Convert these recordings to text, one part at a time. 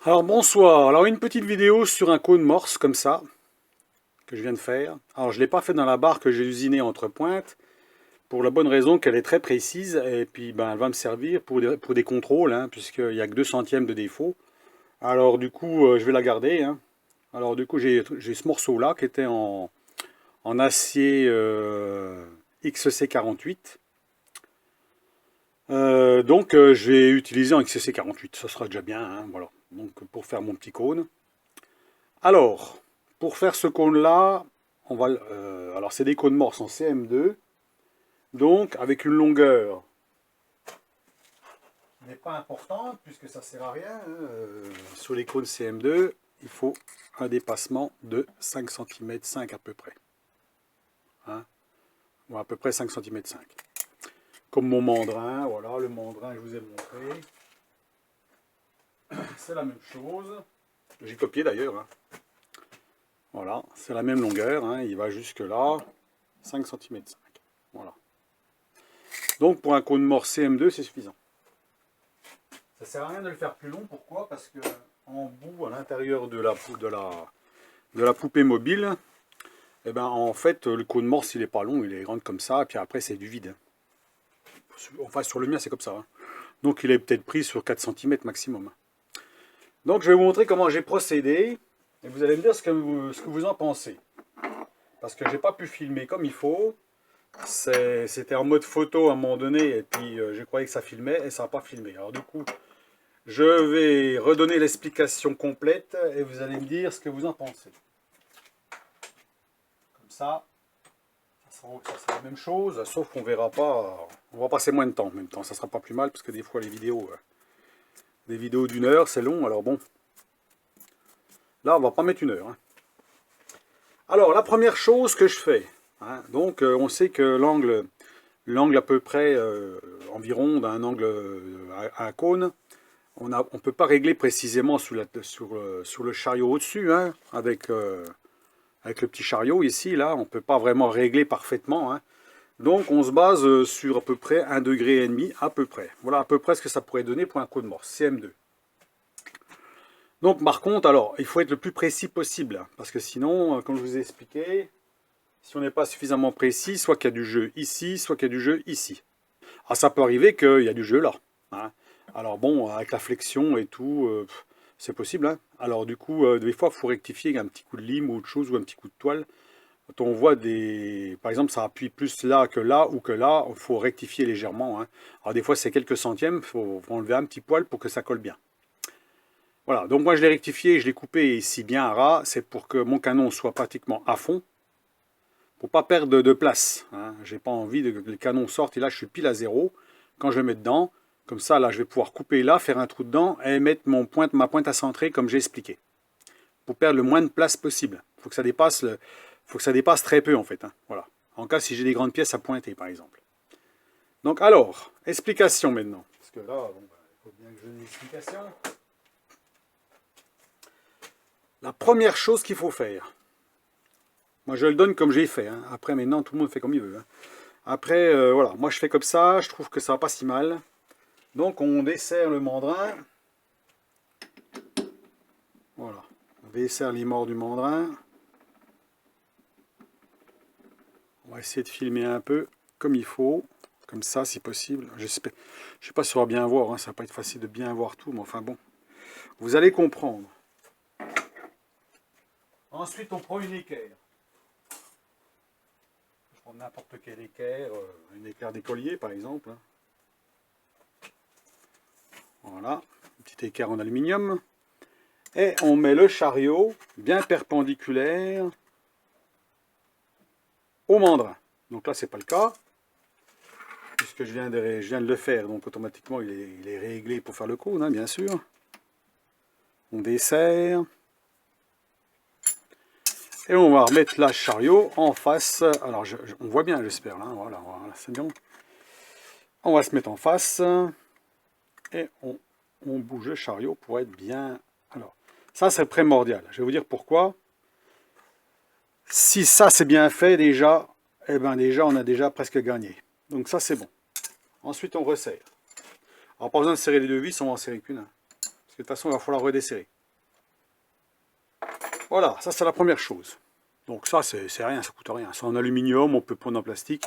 Alors bonsoir, alors une petite vidéo sur un cône morse comme ça, que je viens de faire. Alors je ne l'ai pas fait dans la barre que j'ai usinée entre pointes, pour la bonne raison qu'elle est très précise, et puis ben, elle va me servir pour des contrôles, hein, puisqu'il n'y a que 2 centièmes de défaut. Alors du coup, je vais la garder, hein. Alors du coup, j'ai ce morceau-là qui était en acier XC48. Je vais utiliser un XC48, ça sera déjà bien, hein, voilà. Donc pour faire mon petit cône. Alors, pour faire ce cône-là, alors c'est des cônes morses en CM2, donc avec une longueur qui n'est pas importante, puisque ça ne sert à rien, hein. Sur les cônes CM2, il faut un dépassement de 5 cm 5 à peu près. Hein, ou à peu près 5 cm 5. Comme mon mandrin, voilà, le mandrin je vous ai montré. C'est la même chose. J'ai copié d'ailleurs, hein. Voilà, c'est la même longueur, hein, il va jusque là, 5 cm 5. Voilà. Donc pour un cône mort CM2, c'est suffisant. Ça sert à rien de le faire plus long, pourquoi? Parce que en bout, à l'intérieur de la poupée mobile, eh ben, en fait, le cône morse, il n'est pas long, il est grand comme ça, et puis après, c'est du vide. Enfin, sur le mien, c'est comme ça, hein. Donc il est peut-être pris sur 4 cm maximum. Donc je vais vous montrer comment j'ai procédé, et vous allez me dire ce que vous en pensez. Parce que j'ai pas pu filmer comme il faut. C'était en mode photo à un moment donné, et puis je croyais que ça filmait, et ça n'a pas filmé. Alors du coup, je vais redonner l'explication complète, et vous allez me dire ce que vous en pensez. Comme ça sera la même chose, sauf qu'on verra pas, on va passer moins de temps en même temps. Ça sera pas plus mal, parce que des fois les vidéos d'une heure, c'est long, alors bon. Là, on va pas mettre une heure, hein. Alors, la première chose que je fais, hein, donc on sait que l'angle à peu près environ d'un angle à un cône, on ne peut pas régler précisément sur le chariot au-dessus, hein, avec le petit chariot ici, là, on ne peut pas vraiment régler parfaitement, hein. Donc on se base sur à peu près 1,5 degré, à peu près. Voilà à peu près ce que ça pourrait donner pour un cône morse, CM2. Donc par contre, alors, il faut être le plus précis possible, hein, parce que sinon, comme je vous ai expliqué, si on n'est pas suffisamment précis, soit qu'il y a du jeu ici, soit qu'il y a du jeu ici. Ah, ça peut arriver qu'il y a du jeu là, hein. Alors bon, avec la flexion et tout, c'est possible, hein. Alors du coup, des fois, il faut rectifier avec un petit coup de lime ou autre chose, ou un petit coup de toile. Quand on voit par exemple, ça appuie plus là, ou que là, il faut rectifier légèrement, hein. Alors des fois, c'est quelques centièmes, il faut enlever un petit poil pour que ça colle bien. Voilà, donc moi je l'ai rectifié, je l'ai coupé ici bien à ras, c'est pour que mon canon soit pratiquement à fond, pour pas perdre de place, hein. J'ai pas envie que le canon sorte et là je suis pile à zéro quand je le mets dedans. Comme ça, là, je vais pouvoir couper là, faire un trou dedans et mettre ma pointe à centrer comme j'ai expliqué. Pour perdre le moins de place possible. Faut que ça dépasse très peu en fait, hein. Voilà. En cas si j'ai des grandes pièces à pointer par exemple. Donc alors, explication maintenant. Parce que là, bon, il faut bien que je donne une explication. La première chose qu'il faut faire, moi je le donne comme j'ai fait, hein. Après maintenant tout le monde fait comme il veut, hein. Après, voilà, moi je fais comme ça, je trouve que ça va pas si mal. Donc on desserre le mandrin. Voilà, on desserre les morts du mandrin. On va essayer de filmer un peu comme il faut, comme ça si possible. Je ne sais pas si on va bien voir, hein, ça va pas être facile de bien voir tout, mais enfin bon, vous allez comprendre. Ensuite on prend une équerre. Je prends n'importe quel équerre, une équerre d'écolier par exemple, hein. Voilà, une petite équerre en aluminium. Et on met le chariot bien perpendiculaire au mandrin. Donc là, c'est pas le cas, puisque je viens de le faire, donc automatiquement, il est réglé pour faire le cône, hein, bien sûr. On desserre. Et on va remettre la chariot en face. Alors, on voit bien, j'espère, là. Voilà, voilà, c'est bien. On va se mettre en face. Et on bouge le chariot pour être bien... Alors, ça, c'est primordial. Je vais vous dire pourquoi. Si ça, c'est bien fait, déjà, eh ben déjà, on a déjà presque gagné. Donc ça, c'est bon. Ensuite, on resserre. Alors, pas besoin de serrer les deux vis, on va en serrer qu'une, hein. Parce que de toute façon, il va falloir redesserrer. Voilà, ça c'est la première chose. Donc ça c'est rien, ça coûte rien. C'est en aluminium, on peut prendre en plastique.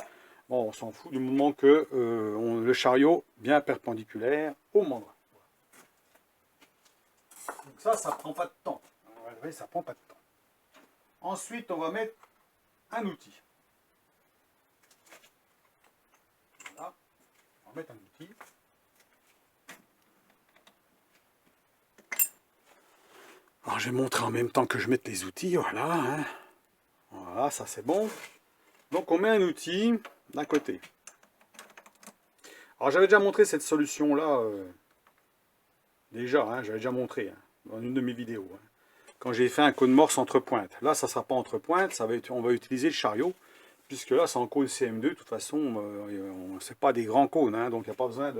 Bon, on s'en fout du moment que le chariot bien perpendiculaire au mandrin. Donc ça prend pas de temps. Ça prend pas de temps. Ensuite, on va mettre un outil. Voilà, on va mettre un outil. Alors, je vais montrer en même temps que je mette les outils. Voilà, hein. Voilà, ça c'est bon. Donc, on met un outil d'un côté. Alors, j'avais déjà montré cette solution-là. Déjà, hein, j'avais déjà montré hein, dans une de mes vidéos. Hein, quand j'ai fait un cône morse entre pointes. Là, ça ne sera pas entre pointes. On va utiliser le chariot. Puisque là, c'est en cône CM2. De toute façon, c'est pas des grands cônes. Hein, donc, il n'y a pas besoin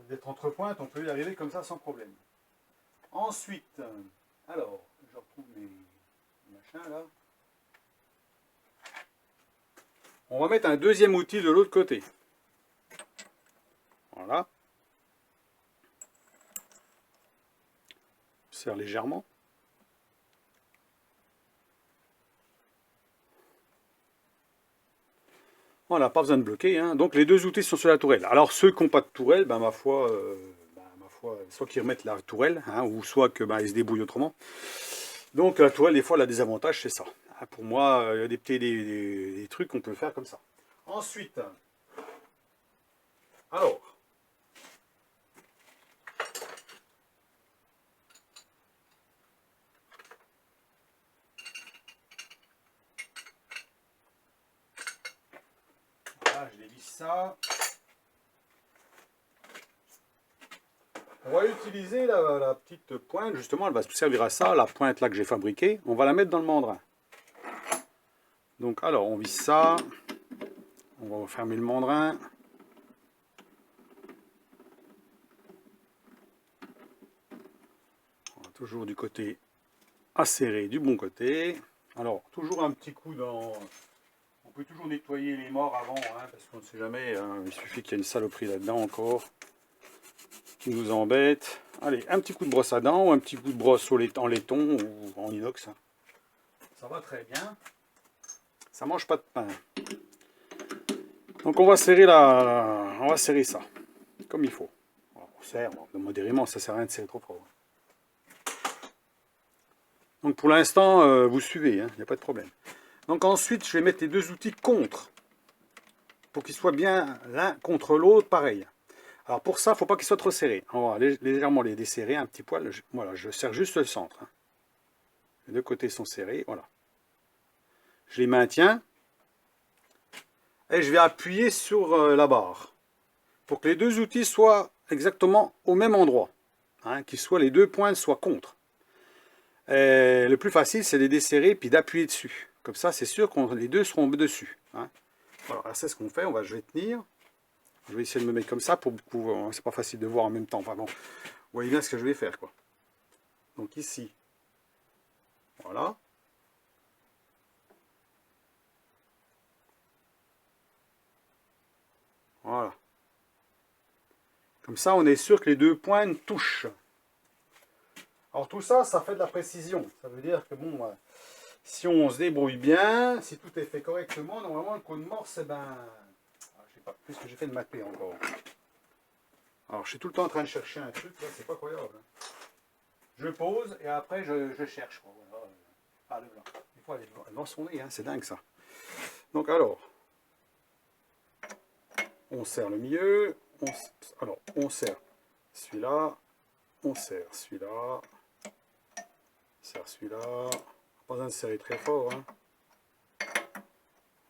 d'être entre pointes. On peut y arriver comme ça sans problème. Ensuite, alors, je retrouve mes machins là. On va mettre un deuxième outil de l'autre côté. Voilà. Je serre légèrement. Voilà, pas besoin de bloquer. Hein. Donc les deux outils sont sur la tourelle. Alors ceux qui n'ont pas de tourelle, ben, ma foi, soit qu'ils remettent la tourelle, hein, ou soit que ils se débrouillent autrement. Donc la tourelle, des fois, elle a des avantages, c'est ça. Hein, pour moi, il y a des petits des trucs qu'on peut faire comme ça. Ensuite, alors, voilà, je dévisse ça. On va utiliser la petite pointe, justement, elle va servir à ça, la pointe là que j'ai fabriquée. On va la mettre dans le mandrin. Donc, alors, on visse ça. On va fermer le mandrin. Toujours du côté acéré, du bon côté. Alors, toujours un petit coup dans... On peut toujours nettoyer les morts avant, hein, parce qu'on ne sait jamais. Hein, il suffit qu'il y ait une saloperie là-dedans encore qui nous embête. Allez, un petit coup de brosse à dents ou un petit coup de brosse en laiton ou en inox. Ça va très bien. Ça mange pas de pain. Donc on va serrer on va serrer ça comme il faut. On serre modérément, ça sert à rien de serrer trop fort. Donc pour l'instant, vous suivez, il n'y a pas de problème. Donc ensuite, je vais mettre les deux outils contre, pour qu'ils soient bien l'un contre l'autre, pareil. Alors pour ça, il ne faut pas qu'ils soient trop serrés. On va légèrement les desserrer, un petit poil. Voilà, je serre juste le centre. Hein. Les deux côtés sont serrés, voilà. Je les maintiens. Et je vais appuyer sur la barre, pour que les deux outils soient exactement au même endroit. Hein, qu'ils soient, les deux pointes soient contre. Et le plus facile, c'est de les desserrer puis d'appuyer dessus. Comme ça, c'est sûr que les deux seront dessus. Hein. Voilà, c'est ce qu'on fait. Je vais tenir. Je vais essayer de me mettre comme ça pour c'est pas facile de voir en même temps. Enfin bon, vous voyez bien ce que je vais faire, quoi. Donc ici, voilà. Voilà. Comme ça, on est sûr que les deux pointes touchent. Alors tout ça, ça fait de la précision. Ça veut dire que bon, si on se débrouille bien, si tout est fait correctement, normalement le cône morse, je sais pas, qu'est-ce que j'ai fait de ma clé encore. Alors je suis tout le temps en train de chercher un truc, là, c'est pas croyable. Hein. Je pose et après je cherche. Quoi. Voilà. Des fois elle va son nez, hein, c'est dingue ça. Donc alors, on serre le milieu, on serre celui-là, on serre celui-là. Serre celui-là. Pas besoin de serrer très fort. Hein.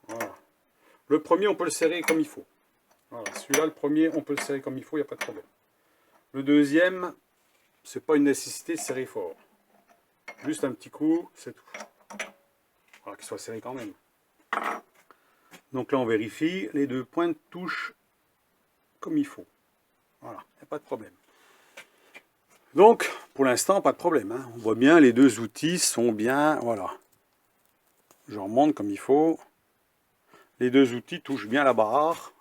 Voilà. Le premier, on peut le serrer comme il faut. Voilà. Celui-là, le premier, on peut le serrer comme il faut, il n'y a pas de problème. Le deuxième, c'est pas une nécessité de serrer fort. Juste un petit coup, c'est tout. Voilà, qu'il soit serré quand même. Donc là, on vérifie. Les deux pointes touchent comme il faut. Voilà, il n'y a pas de problème. Donc, pour l'instant, pas de problème. Hein. On voit bien, les deux outils sont bien... Voilà. Je remonte comme il faut. Les deux outils touchent bien la barre.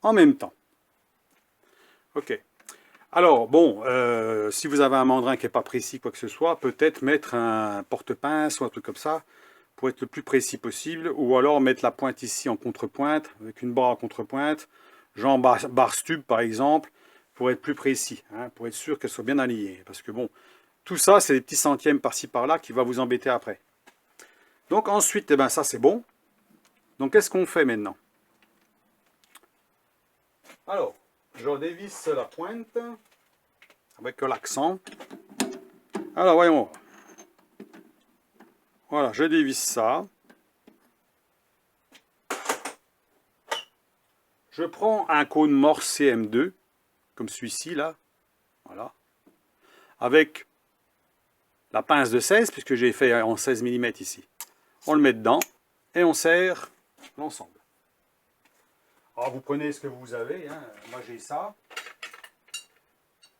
En même temps. Ok. Alors, bon, si vous avez un mandrin qui n'est pas précis, quoi que ce soit, peut-être mettre un porte-pince ou un truc comme ça, pour être le plus précis possible, ou alors mettre la pointe ici en contrepointe, avec une barre en contrepointe, genre barre stub par exemple, pour être plus précis, hein, pour être sûr qu'elle soit bien alignée. Parce que bon, tout ça, c'est des petits centièmes par-ci par-là qui va vous embêter après. Donc ensuite, eh ben, ça c'est bon. Donc qu'est-ce qu'on fait maintenant? Alors, je dévisse la pointe avec l'accent. Alors voyons. Voilà, je dévisse ça. Je prends un cône morse CM2, comme celui-ci là. Voilà. Avec la pince de 16, puisque j'ai fait en 16 mm ici. On le met dedans et on serre l'ensemble. Alors vous prenez ce que vous avez, hein. Moi j'ai ça.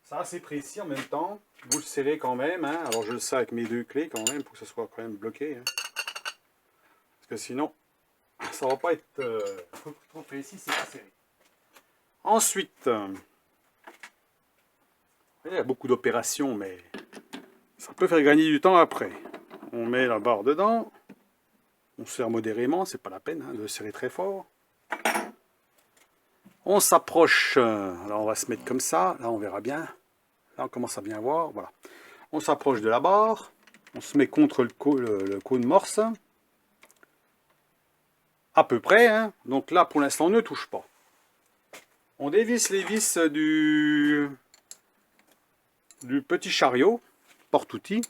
Ça c'est précis en même temps. Vous le serrez quand même, hein. Alors je le serre avec mes deux clés quand même, pour que ce soit quand même bloqué. Hein. Parce que sinon, ça ne va pas être trop précis, c'est pas serré. Ensuite, il y a beaucoup d'opérations, mais ça peut faire gagner du temps après. On met la barre dedans. On serre modérément, c'est pas la peine hein, de serrer très fort. On s'approche, alors on va se mettre comme ça, là on verra bien. Là on commence à bien voir, voilà. On s'approche de la barre, on se met contre le cône morse. À peu près, hein. Donc là pour l'instant on ne touche pas. On dévisse les vis du petit chariot, porte-outil.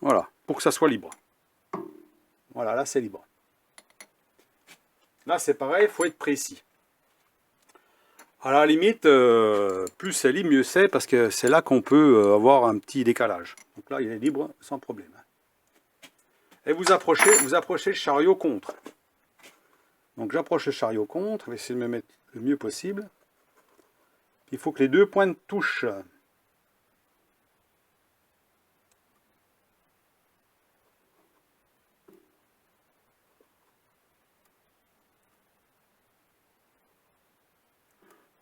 Voilà, pour que ça soit libre. Voilà, là c'est libre. Là c'est pareil, il faut être précis. À la limite, plus c'est libre, mieux c'est, parce que c'est là qu'on peut avoir un petit décalage. Donc là il est libre sans problème. Et vous approchez le chariot contre. Donc j'approche le chariot contre, je vais essayer de me mettre le mieux possible. Il faut que les deux pointes touchent.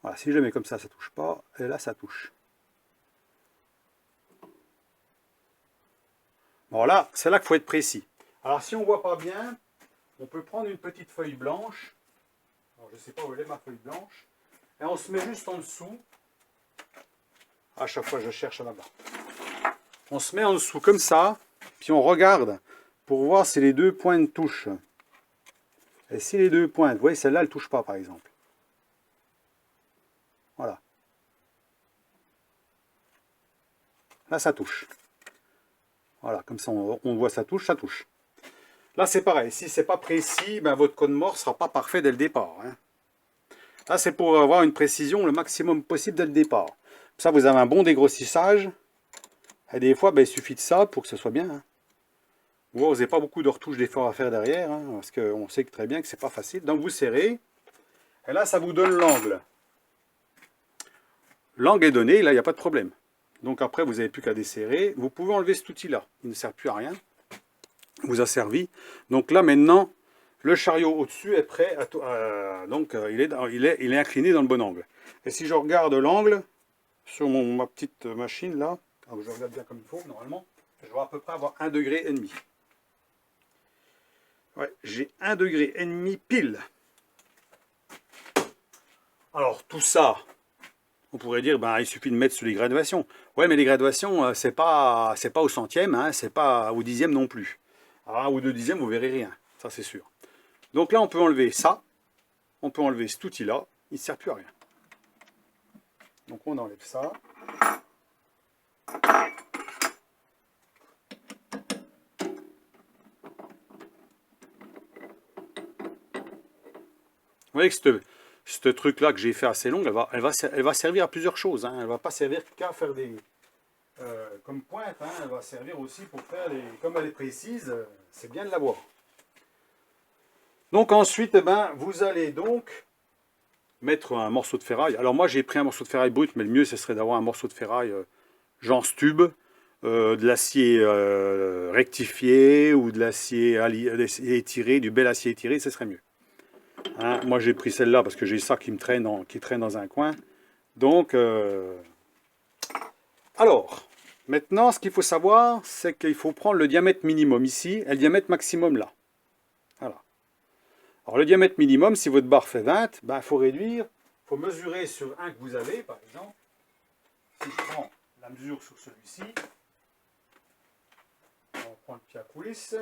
Voilà, si je le mets comme ça ne touche pas, et là ça touche. Voilà, c'est là qu'il faut être précis. Alors si on ne voit pas bien, on peut prendre une petite feuille blanche. Alors, je ne sais pas où elle est ma feuille blanche. Et on se met juste en dessous. À chaque fois je cherche là-bas. On se met en dessous comme ça, puis on regarde pour voir si les deux pointes touchent. Et si les deux pointes, vous voyez celle-là elle ne touche pas par exemple. Voilà. Là ça touche. Voilà, comme ça on voit ça touche, ça touche. Là c'est pareil, si c'est pas précis, ben, votre cône morse ne sera pas parfait dès le départ. Hein. Là c'est pour avoir une précision le maximum possible dès le départ. Ça vous avez un bon dégrossissage. Et des fois ben, il suffit de ça pour que ce soit bien. Hein. Vous n'avez pas beaucoup de retouches d'efforts à faire derrière, hein, parce qu'on sait très bien que c'est pas facile. Donc vous serrez, et là ça vous donne l'angle. L'angle est donné, là il n'y a pas de problème. Donc après vous n'avez plus qu'à desserrer. Vous pouvez enlever cet outil-là, il ne sert plus à rien. Il vous a servi. Donc là maintenant, le chariot au-dessus est prêt à donc il est incliné dans le bon angle. Et si je regarde l'angle sur ma petite machine là, alors je regarde bien comme il faut normalement, je vais à peu près avoir 1,5 degré. Ouais, j'ai 1,5 degré pile. Alors tout ça, on pourrait dire, ben, il suffit de mettre sur les graduations. Ouais, mais les graduations, c'est pas au centième, hein, c'est pas au dixième non plus. À 1 ou 2 dixièmes, vous verrez rien, ça c'est sûr. Donc là, on peut enlever ça, on peut enlever cet outil-là, il ne sert plus à rien. Donc on enlève ça. Vous voyez que ce truc-là que j'ai fait assez long, elle va servir à plusieurs choses. Hein. Elle ne va pas servir qu'à faire des... comme pointe, hein. Elle va servir aussi pour faire des... Comme elle est précise, c'est bien de l'avoir. Donc ensuite, eh ben, vous allez donc mettre un morceau de ferraille. Alors moi j'ai pris un morceau de ferraille brut, mais le mieux ce serait d'avoir un morceau de ferraille genre stube, de l'acier rectifié ou de l'acier étiré, du bel acier étiré, ce serait mieux. Hein, moi j'ai pris celle-là parce que j'ai ça qui traîne dans un coin. Donc, alors, maintenant, ce qu'il faut savoir, c'est qu'il faut prendre le diamètre minimum ici et le diamètre maximum là. Voilà. Alors, le diamètre minimum, si votre barre fait 20, ben, il faut réduire, il faut mesurer sur un que vous avez, par exemple. Si je prends la mesure sur celui-ci, on prend le pied à coulisse,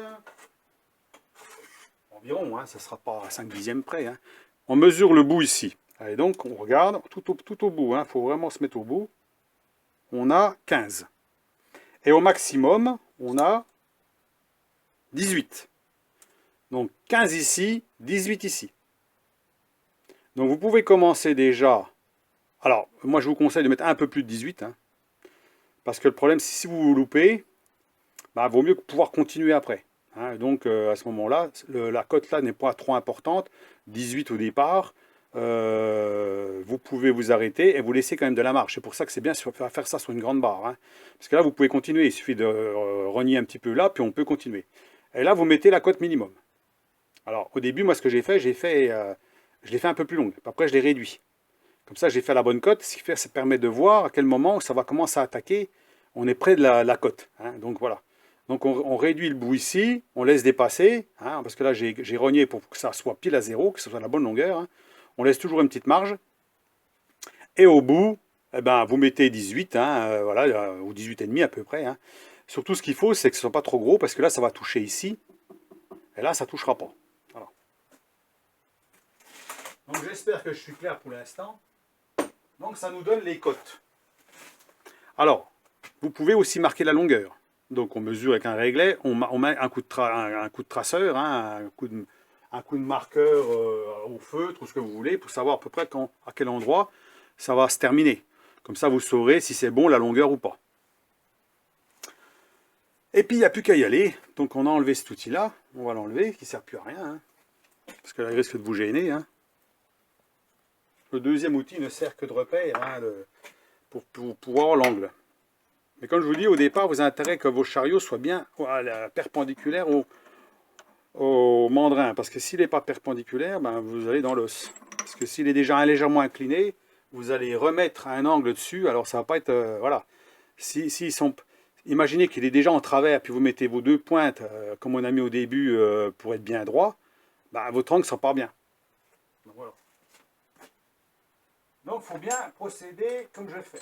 environ, hein, ça ne sera pas à 5 dixièmes près. Hein. On mesure le bout ici. Allez, donc, on regarde tout au bout, il faut vraiment se mettre au bout. On a 15. Et au maximum, on a 18. Donc 15 ici, 18 ici. Donc vous pouvez commencer déjà. Alors, moi je vous conseille de mettre un peu plus de 18. Hein, parce que le problème, c'est si vous vous loupez, bah, vaut mieux pouvoir continuer après. Hein, donc à ce moment-là, la cote là n'est pas trop importante. 18 au départ. Vous pouvez vous arrêter et vous laisser quand même de la marge. C'est pour ça que c'est bien de faire ça sur une grande barre. Hein, parce que là, vous pouvez continuer. Il suffit de renier un petit peu là, puis on peut continuer. Et là, vous mettez la cote minimum. Alors, au début, moi, ce que j'ai fait, je l'ai fait un peu plus longue. Après, je l'ai réduit. Comme ça, j'ai fait la bonne cote, ce qui fait, ça permet de voir à quel moment ça va commencer à attaquer. On est près de la cote. Hein, donc, voilà. Donc, on réduit le bout ici, on laisse dépasser, hein, parce que là, j'ai rogné pour que ça soit pile à zéro, que ce soit la bonne longueur. Hein. On laisse toujours une petite marge. Et au bout, eh ben, vous mettez 18, hein, voilà, ou 18,5 à peu près. Hein. Surtout, ce qu'il faut, c'est que ce ne soit pas trop gros, parce que là, ça va toucher ici. Et là, ça ne touchera pas. Voilà. Donc j'espère que je suis clair pour l'instant. Donc ça nous donne les cotes. Alors, vous pouvez aussi marquer la longueur. Donc on mesure avec un réglet, on met un coup de traceur, hein, un coup de marqueur au feutre ou ce que vous voulez pour savoir à peu près à quel endroit ça va se terminer. Comme ça vous saurez si c'est bon la longueur ou pas. Et puis il n'y a plus qu'à y aller. Donc on a enlevé cet outil-là, on va l'enlever, qui ne sert plus à rien. Hein, parce que là il risque de vous gêner. Hein. Le deuxième outil ne sert que de repère hein, pour avoir l'angle. Mais comme je vous dis, au départ, vous avez intérêt que vos chariots soient bien perpendiculaires au mandrin. Parce que s'il n'est pas perpendiculaire, ben, vous allez dans l'os. Parce que s'il est déjà légèrement incliné, vous allez remettre un angle dessus. Alors ça ne va pas être... voilà. Imaginez qu'il est déjà en travers, puis vous mettez vos deux pointes, comme on a mis au début, pour être bien droit. Ben, votre angle ne sera pas bien. Donc, voilà. Donc, il faut bien procéder comme je fais.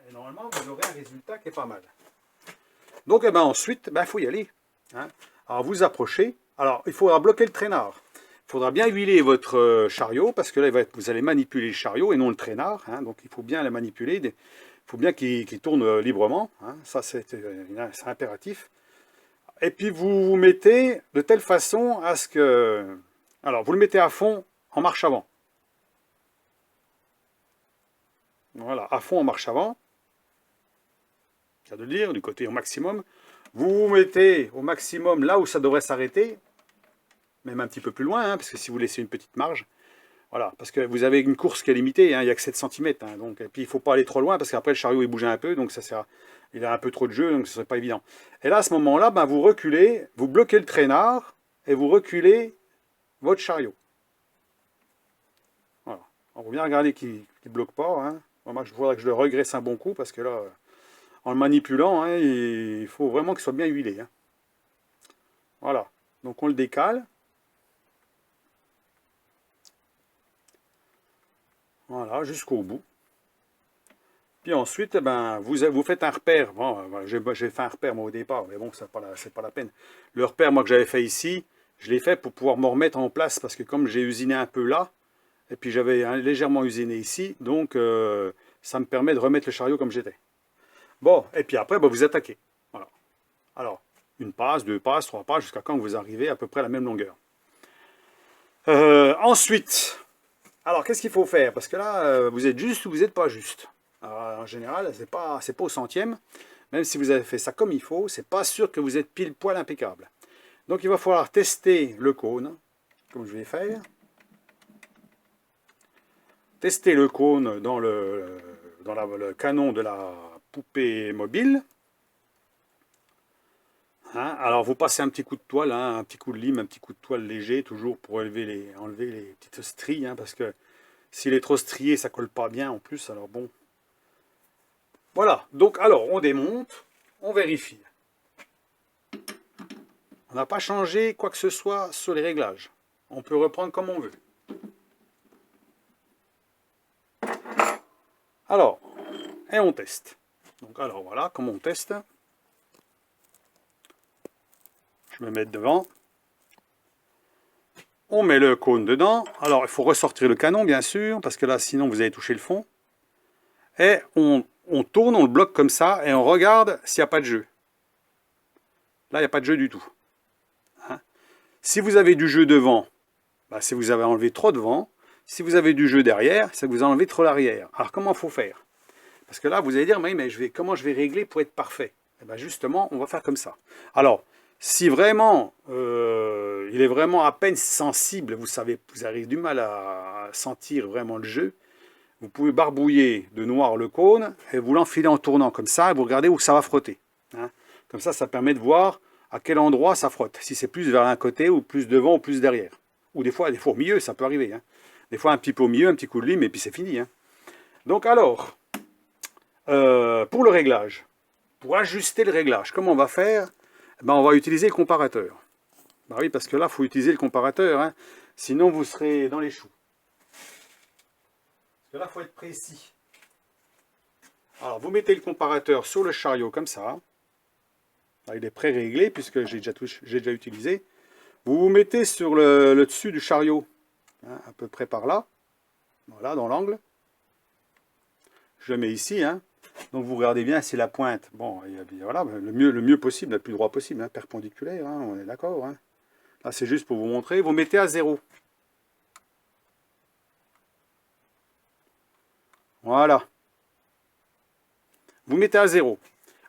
Et normalement, vous aurez un résultat qui est pas mal. Donc, eh ben, ensuite, il faut y aller. Hein. Alors, vous approchez. Alors, il faudra bloquer le traînard. Il faudra bien huiler votre chariot, parce que là, vous allez manipuler le chariot et non le traînard. Hein. Donc, il faut bien le manipuler. Il faut bien qu'il tourne librement. Hein. Ça, c'est impératif. Et puis, vous vous mettez de telle façon à ce que... Alors, vous le mettez à fond en marche avant. Voilà, à fond en marche avant. Cas de le dire, du côté au maximum. Vous vous mettez au maximum là où ça devrait s'arrêter, même un petit peu plus loin, hein, parce que si vous laissez une petite marge, voilà, parce que vous avez une course qui est limitée, hein, il n'y a que 7 cm, hein, donc, et puis il ne faut pas aller trop loin, parce qu'après le chariot il bouge un peu, donc il a un peu trop de jeu, donc ce ne serait pas évident. Et là, à ce moment-là, ben, vous reculez, vous bloquez le traînard, et vous reculez votre chariot. Voilà. On va bien regarder qu'il ne bloque pas. Hein. Moi, je voudrais que je le regraisse un bon coup, parce que là... En le manipulant, hein, il faut vraiment qu'il soit bien huilé. Hein. Voilà. Donc on le décale. Voilà, jusqu'au bout. Puis ensuite, vous faites un repère. Bon, j'ai fait un repère moi au départ, mais bon, c'est pas la peine. Le repère moi que j'avais fait ici, je l'ai fait pour pouvoir me remettre en place, parce que comme j'ai usiné un peu là, et puis j'avais légèrement usiné ici, donc ça me permet de remettre le chariot comme j'étais. Bon, et puis après, vous attaquez. Voilà. Alors, une passe, deux passes, trois passes, jusqu'à quand vous arrivez à peu près à la même longueur. Ensuite, alors qu'est-ce qu'il faut faire? Parce que là, vous êtes juste ou vous n'êtes pas juste. Alors, en général, c'est pas au centième. Même si vous avez fait ça comme il faut, c'est pas sûr que vous êtes pile poil impeccable. Donc il va falloir tester le cône, comme je vais faire. Tester le cône dans le canon de la poupée mobile. Hein, alors vous passez un petit coup de toile, un petit coup de lime, un petit coup de toile léger, toujours pour enlever les petites stries, hein, parce que S'il est trop strié, ça colle pas bien en plus, alors bon. Voilà, donc alors on démonte, on vérifie. On n'a pas changé quoi que ce soit sur les réglages. On peut reprendre comme on veut. Alors, et on teste. Donc alors voilà, comment on teste. Je vais me mettre devant. On met le cône dedans. Alors il faut ressortir le canon bien sûr, parce que là sinon vous allez toucher le fond. Et on tourne, on le bloque comme ça, et on regarde s'il n'y a pas de jeu. Là il n'y a pas de jeu du tout. Hein? Si vous avez du jeu devant, bah, si vous avez enlevé trop devant. Si vous avez du jeu derrière, c'est que vous enlevez trop l'arrière. Alors comment il faut faire? Parce que là, vous allez dire, mais comment je vais régler pour être parfait? Et bien justement, on va faire comme ça. Alors, si vraiment, il est vraiment à peine sensible, vous savez, vous avez du mal à sentir vraiment le jeu, vous pouvez barbouiller de noir le cône, et vous l'enfiler en tournant comme ça, et vous regardez où ça va frotter. Hein. Comme ça permet de voir à quel endroit ça frotte. Si c'est plus vers un côté, ou plus devant, ou plus derrière. Ou des fois au milieu, ça peut arriver. Hein. Des fois un petit peu au milieu, un petit coup de lime, et puis c'est fini. Hein. Donc alors, pour le réglage, pour ajuster le réglage, comment on va faire? Ben, on va utiliser le comparateur. Ben oui, parce que là, il faut utiliser le comparateur, hein, sinon vous serez dans les choux. Parce que là, il faut être précis. Alors, vous mettez le comparateur sur le chariot comme ça. Là, il est pré-réglé, puisque j'ai déjà utilisé. Vous vous mettez sur le dessus du chariot, hein, à peu près par là. Voilà, dans l'angle. Je le mets ici, hein. Donc vous regardez bien, c'est la pointe. Bon, voilà, le mieux possible, le plus droit possible, hein, perpendiculaire, hein, on est d'accord. Hein. Là, c'est juste pour vous montrer. Vous mettez à 0. Voilà. Vous mettez à 0.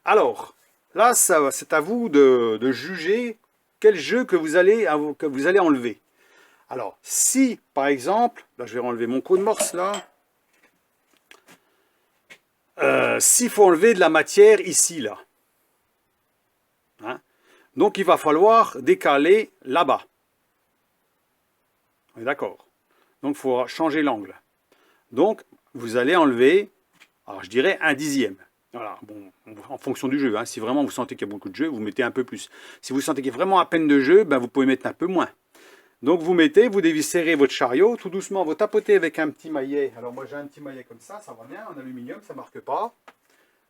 Alors, là, c'est à vous de juger quel jeu que vous allez enlever. Alors, si, par exemple, là, je vais enlever mon cône morse, là. S'il faut enlever de la matière ici, là. Hein? Donc, il va falloir décaler là-bas. On est d'accord. Donc, il faut changer l'angle. Donc, vous allez enlever, alors je dirais 1/10. Voilà, bon, en fonction du jeu. Hein. Si vraiment vous sentez qu'il y a beaucoup de jeu, vous mettez un peu plus. Si vous sentez qu'il y a vraiment à peine de jeu, ben, vous pouvez mettre un peu moins. Donc vous mettez, vous dévisserez votre chariot, tout doucement, vous tapotez avec un petit maillet. Alors moi j'ai un petit maillet comme ça va bien, en aluminium, ça ne marque pas.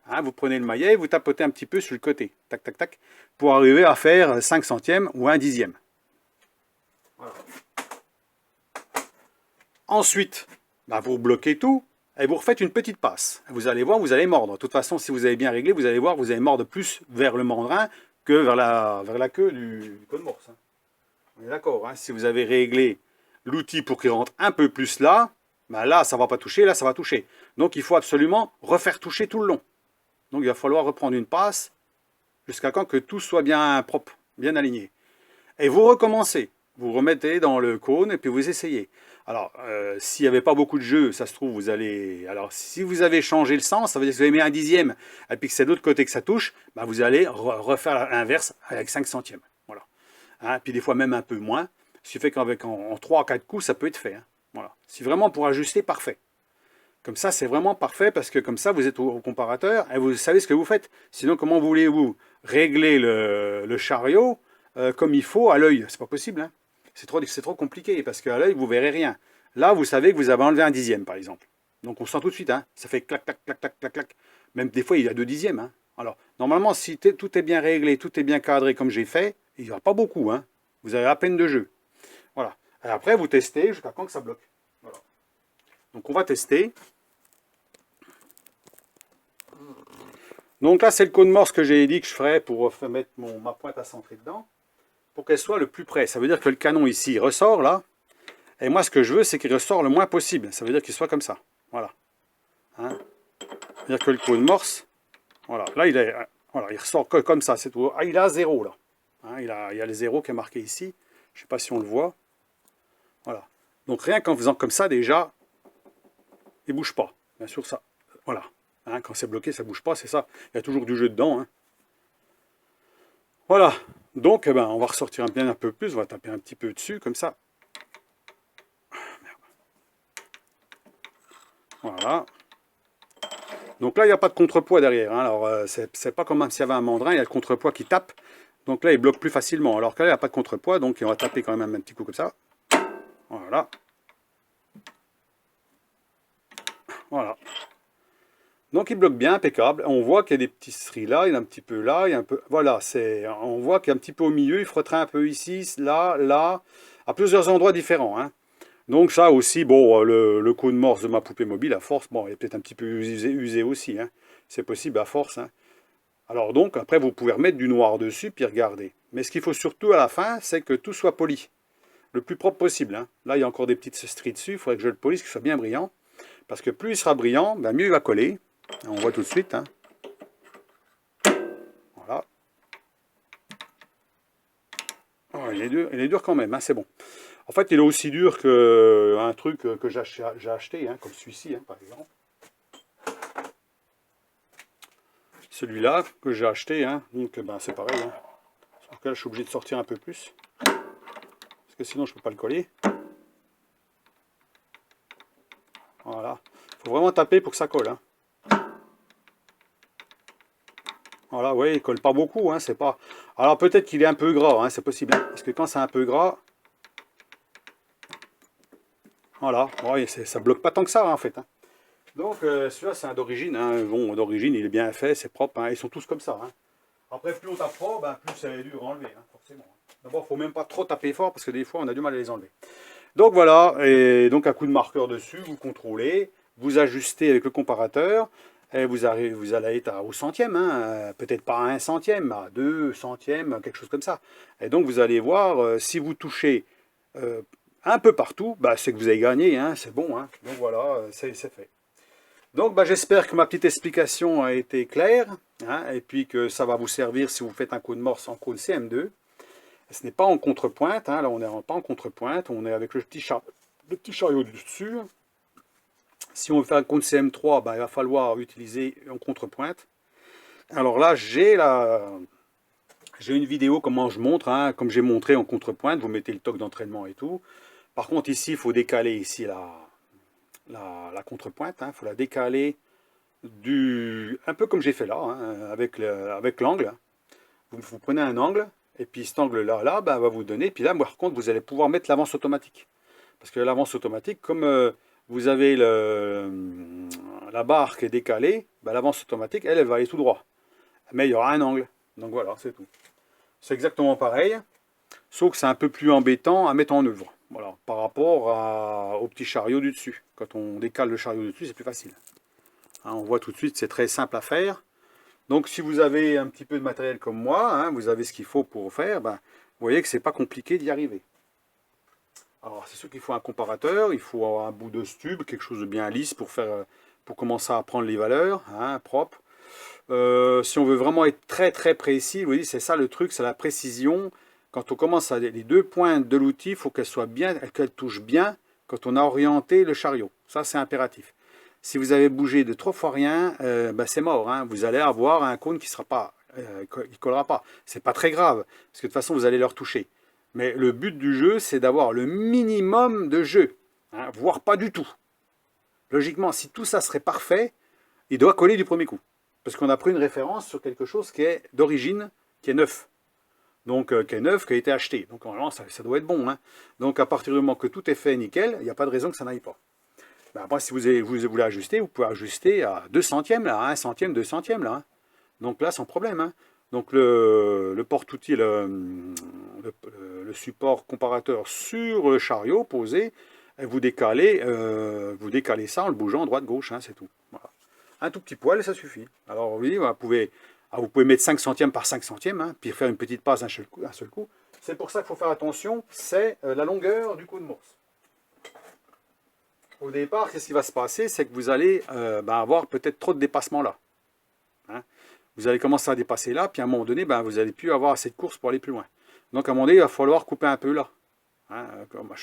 Hein, vous prenez le maillet, vous tapotez un petit peu sur le côté, tac, tac, tac, pour arriver à faire 5 centièmes ou 1/10. Voilà. Ensuite, bah, vous bloquez tout et vous refaites une petite passe. Vous allez voir, vous allez mordre. De toute façon, si vous avez bien réglé, vous allez voir, vous allez mordre plus vers le mandrin que vers la queue du cône morse. Hein. On est d'accord, hein, si vous avez réglé l'outil pour qu'il rentre un peu plus là, ben là, ça ne va pas toucher, là, ça va toucher. Donc, il faut absolument refaire toucher tout le long. Donc, il va falloir reprendre une passe jusqu'à quand que tout soit bien propre, bien aligné. Et vous recommencez. Vous remettez dans le cône et puis vous essayez. Alors, s'il n'y avait pas beaucoup de jeu, ça se trouve, vous allez... Alors, si vous avez changé le sens, ça veut dire que vous avez mis 1/10 et puis que c'est de l'autre côté que ça touche, ben vous allez refaire l'inverse avec 5 centièmes. Voilà. Hein, puis des fois même un peu moins. Ce qui fait qu'avec en 3 à 4 coups, ça peut être fait. Hein. Voilà. C'est vraiment pour ajuster parfait. Comme ça, c'est vraiment parfait parce que comme ça, vous êtes au comparateur et vous savez ce que vous faites. Sinon, comment voulez-vous régler le chariot comme il faut à l'œil? C'est pas possible. Hein. C'est trop compliqué parce qu'à l'œil, vous verrez rien. Là, vous savez que vous avez enlevé 1/10, par exemple. Donc, on sent tout de suite. Hein. Ça fait clac, clac, clac, clac, clac, clac. Même des fois, il y a 2/10. Hein. Alors, normalement, si tout est bien réglé, tout est bien cadré comme j'ai fait, il n'y aura pas beaucoup. Hein. Vous avez à peine de jeu. Voilà. Et après, vous testez jusqu'à quand que ça bloque. Voilà. Donc, on va tester. Donc là, c'est le cône morse que j'ai dit que je ferais pour mettre ma pointe à centrer dedans, pour qu'elle soit le plus près. Ça veut dire que le canon ici il ressort là, et moi ce que je veux, c'est qu'il ressort le moins possible. Ça veut dire qu'il soit comme ça. Voilà. Hein, c'est-à-dire que le cône morse, voilà, là il ressort comme ça, c'est tout. Ah, il est à 0 là. Hein, il y a le 0 qui est marqué ici. Je ne sais pas si on le voit. Voilà. Donc rien qu'en faisant comme ça déjà, il ne bouge pas. Bien sûr ça. Voilà. Hein, quand c'est bloqué, ça ne bouge pas, c'est ça. Il y a toujours du jeu dedans. Hein. Voilà. Donc, eh ben, on va ressortir bien un peu plus. On va taper un petit peu dessus, comme ça. Voilà. Donc là, il n'y a pas de contrepoids derrière. Hein. Alors, c'est pas comme s'il y avait un mandrin, il y a le contrepoids qui tape. Donc là, il bloque plus facilement. Alors que là, il n'y a pas de contrepoids, donc on va taper quand même un petit coup comme ça. Voilà. Voilà. Donc il bloque bien, impeccable. On voit qu'il y a des petits stries là, il y a un petit peu là, il y a un peu. Voilà, on voit qu'il y a un petit peu au milieu, il frotterait un peu ici, là, là, à plusieurs endroits différents. Hein. Donc ça aussi, bon, le coup de morse de ma poupée mobile, à force, bon, il est peut-être un petit peu usé aussi. Hein. C'est possible à force. Hein. Alors donc, après, vous pouvez remettre du noir dessus, puis regarder. Mais ce qu'il faut surtout à la fin, c'est que tout soit poli. Le plus propre possible. Hein. Là, il y a encore des petites stries dessus, il faudrait que je le polisse, que ce soit bien brillant. Parce que plus il sera brillant, ben mieux il va coller. On voit tout de suite. Hein. Voilà. Oh, il est dur quand même, hein, c'est bon. En fait, il est aussi dur qu'un truc que j'ai acheté, hein, comme celui-ci, hein, par exemple. Celui-là que j'ai acheté, hein, donc ben, c'est pareil. Hein. Sur lequel je suis obligé de sortir un peu plus. Parce que sinon, je ne peux pas le coller. Voilà. Il faut vraiment taper pour que ça colle. Hein. Voilà, oui, il colle pas beaucoup, hein, c'est pas... Alors peut-être qu'il est un peu gras, hein, c'est possible, hein, parce que quand c'est un peu gras, voilà, ouais, ça bloque pas tant que ça, hein, en fait. Hein. Donc celui-là, c'est un d'origine, hein. Bon, d'origine, il est bien fait, c'est propre, hein, ils sont tous comme ça. Hein. Après, plus on tape fort, ben, plus c'est dur à enlever, hein, forcément. D'abord, il ne faut même pas trop taper fort, parce que des fois, on a du mal à les enlever. Donc voilà, et donc un coup de marqueur dessus, vous contrôlez, vous ajustez avec le comparateur, et vous allez être au centième, hein, peut-être pas à un centième, à 2 centièmes, quelque chose comme ça. Et donc vous allez voir, si vous touchez un peu partout, bah, c'est que vous avez gagné, hein, c'est bon. Hein. Donc voilà, c'est fait. Donc bah, j'espère que ma petite explication a été claire, hein, et puis que ça va vous servir si vous faites un coup de morse en cône CM2. Ce n'est pas en contrepointe, hein, là on n'est pas en contrepointe, on est avec le petit chariot dessus. Si on veut faire un cône CM3, ben, il va falloir utiliser en contrepointe. Alors là, j'ai une vidéo comment je montre, hein, comme j'ai montré en contrepointe, vous mettez le toc d'entraînement et tout. Par contre ici, il faut décaler ici la contrepointe, il faut la décaler un peu comme j'ai fait là, hein, avec l'angle. Vous prenez un angle, et puis cet angle-là, ben, va vous donner, puis là, par contre, vous allez pouvoir mettre l'avance automatique. Parce que l'avance automatique, comme vous avez la barre qui est décalée, ben, l'avance automatique, elle va aller tout droit. Mais il y aura un angle. Donc voilà, c'est tout. C'est exactement pareil, sauf que c'est un peu plus embêtant à mettre en œuvre. Voilà, par rapport au petit chariot du dessus. Quand on décale le chariot du dessus, c'est plus facile. Hein, on voit tout de suite, c'est très simple à faire. Donc si vous avez un petit peu de matériel comme moi, hein, vous avez ce qu'il faut pour faire, ben, vous voyez que c'est pas compliqué d'y arriver. Alors c'est sûr qu'il faut un comparateur, il faut un bout de tube, quelque chose de bien lisse pour commencer à prendre les valeurs, hein, propres. Si on veut vraiment être très très précis, vous voyez, c'est ça le truc, c'est la précision. Quand on commence à les deux pointes de l'outil, il faut qu'elles soient bien, qu'elles touchent bien quand on a orienté le chariot. Ça c'est impératif. Si vous avez bougé de 3 fois rien, ben c'est mort. Hein. Vous allez avoir un cône qui ne collera pas. C'est pas très grave, parce que de toute façon vous allez le retoucher. Mais le but du jeu, c'est d'avoir le minimum de jeu, hein, voire pas du tout. Logiquement, si tout ça serait parfait, il doit coller du premier coup. Parce qu'on a pris une référence sur quelque chose qui est d'origine, qui est neuf. Donc, qui est neuf, qui a été acheté. Donc, normalement, ça doit être bon. Hein. Donc, à partir du moment que tout est fait nickel, il n'y a pas de raison que ça n'aille pas. Ben, après, si vous voulez ajuster, vous pouvez ajuster à 2 centièmes, là, 1 centième, 2 centièmes. Là, hein. Donc là, sans problème. Hein. Donc, le porte-outil, le support comparateur sur le chariot posé, vous décalez ça en le bougeant droite-gauche, hein, c'est tout. Voilà. Un tout petit poil, ça suffit. Alors oui, vous pouvez mettre 5 centièmes par 5 centièmes, hein, puis faire une petite passe d'un seul coup. C'est pour ça qu'il faut faire attention, c'est la longueur du coup de morse. Au départ, qu'est-ce qui va se passer? C'est que vous allez avoir peut-être trop de dépassement là. Hein. Vous allez commencer à dépasser là, puis à un moment donné, vous n'allez plus avoir assez de course pour aller plus loin. Donc à un moment donné, il va falloir couper un peu là. Hein,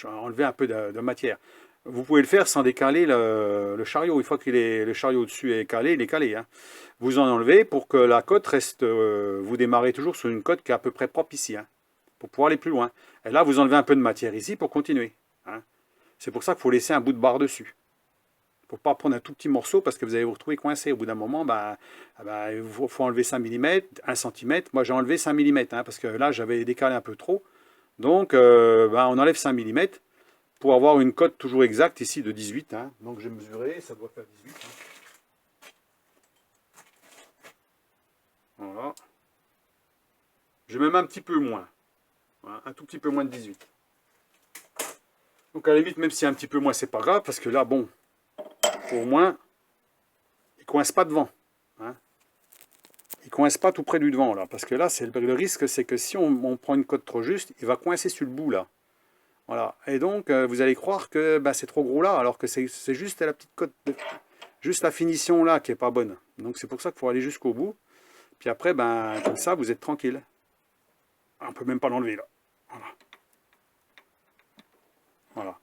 enlever un peu de matière. Vous pouvez le faire sans décaler le chariot. Une fois que le chariot dessus est calé, il est calé. Hein. Vous en enlevez pour que la cote reste... vous démarrez toujours sur une cote qui est à peu près propre ici. Hein, pour pouvoir aller plus loin. Et là, vous enlevez un peu de matière ici pour continuer. Hein. C'est pour ça qu'il faut laisser un bout de barre dessus. Il ne faut pas prendre un tout petit morceau parce que vous allez vous retrouver coincé. Au bout d'un moment, il faut enlever 5 mm, 1 cm. Moi, j'ai enlevé 5 mm parce que là, j'avais décalé un peu trop. Donc, on enlève 5 mm pour avoir une cote toujours exacte ici de 18. Hein. Donc, j'ai mesuré, ça doit faire 18. Hein. Voilà. Je mets même un petit peu moins. Voilà, un tout petit peu moins de 18. Donc, à la limite, même si un petit peu moins, c'est pas grave parce que là, bon, au moins, il ne coince pas devant. Hein. Il ne coince pas tout près du devant, là. Parce que là, le risque, c'est que si on prend une cote trop juste, il va coincer sur le bout, là. Voilà. Et donc, vous allez croire que c'est trop gros là, alors que c'est juste la petite cote, juste la finition là qui n'est pas bonne. Donc, c'est pour ça qu'il faut aller jusqu'au bout. Puis après, comme ça, vous êtes tranquille. On ne peut même pas l'enlever, là. Voilà. Voilà.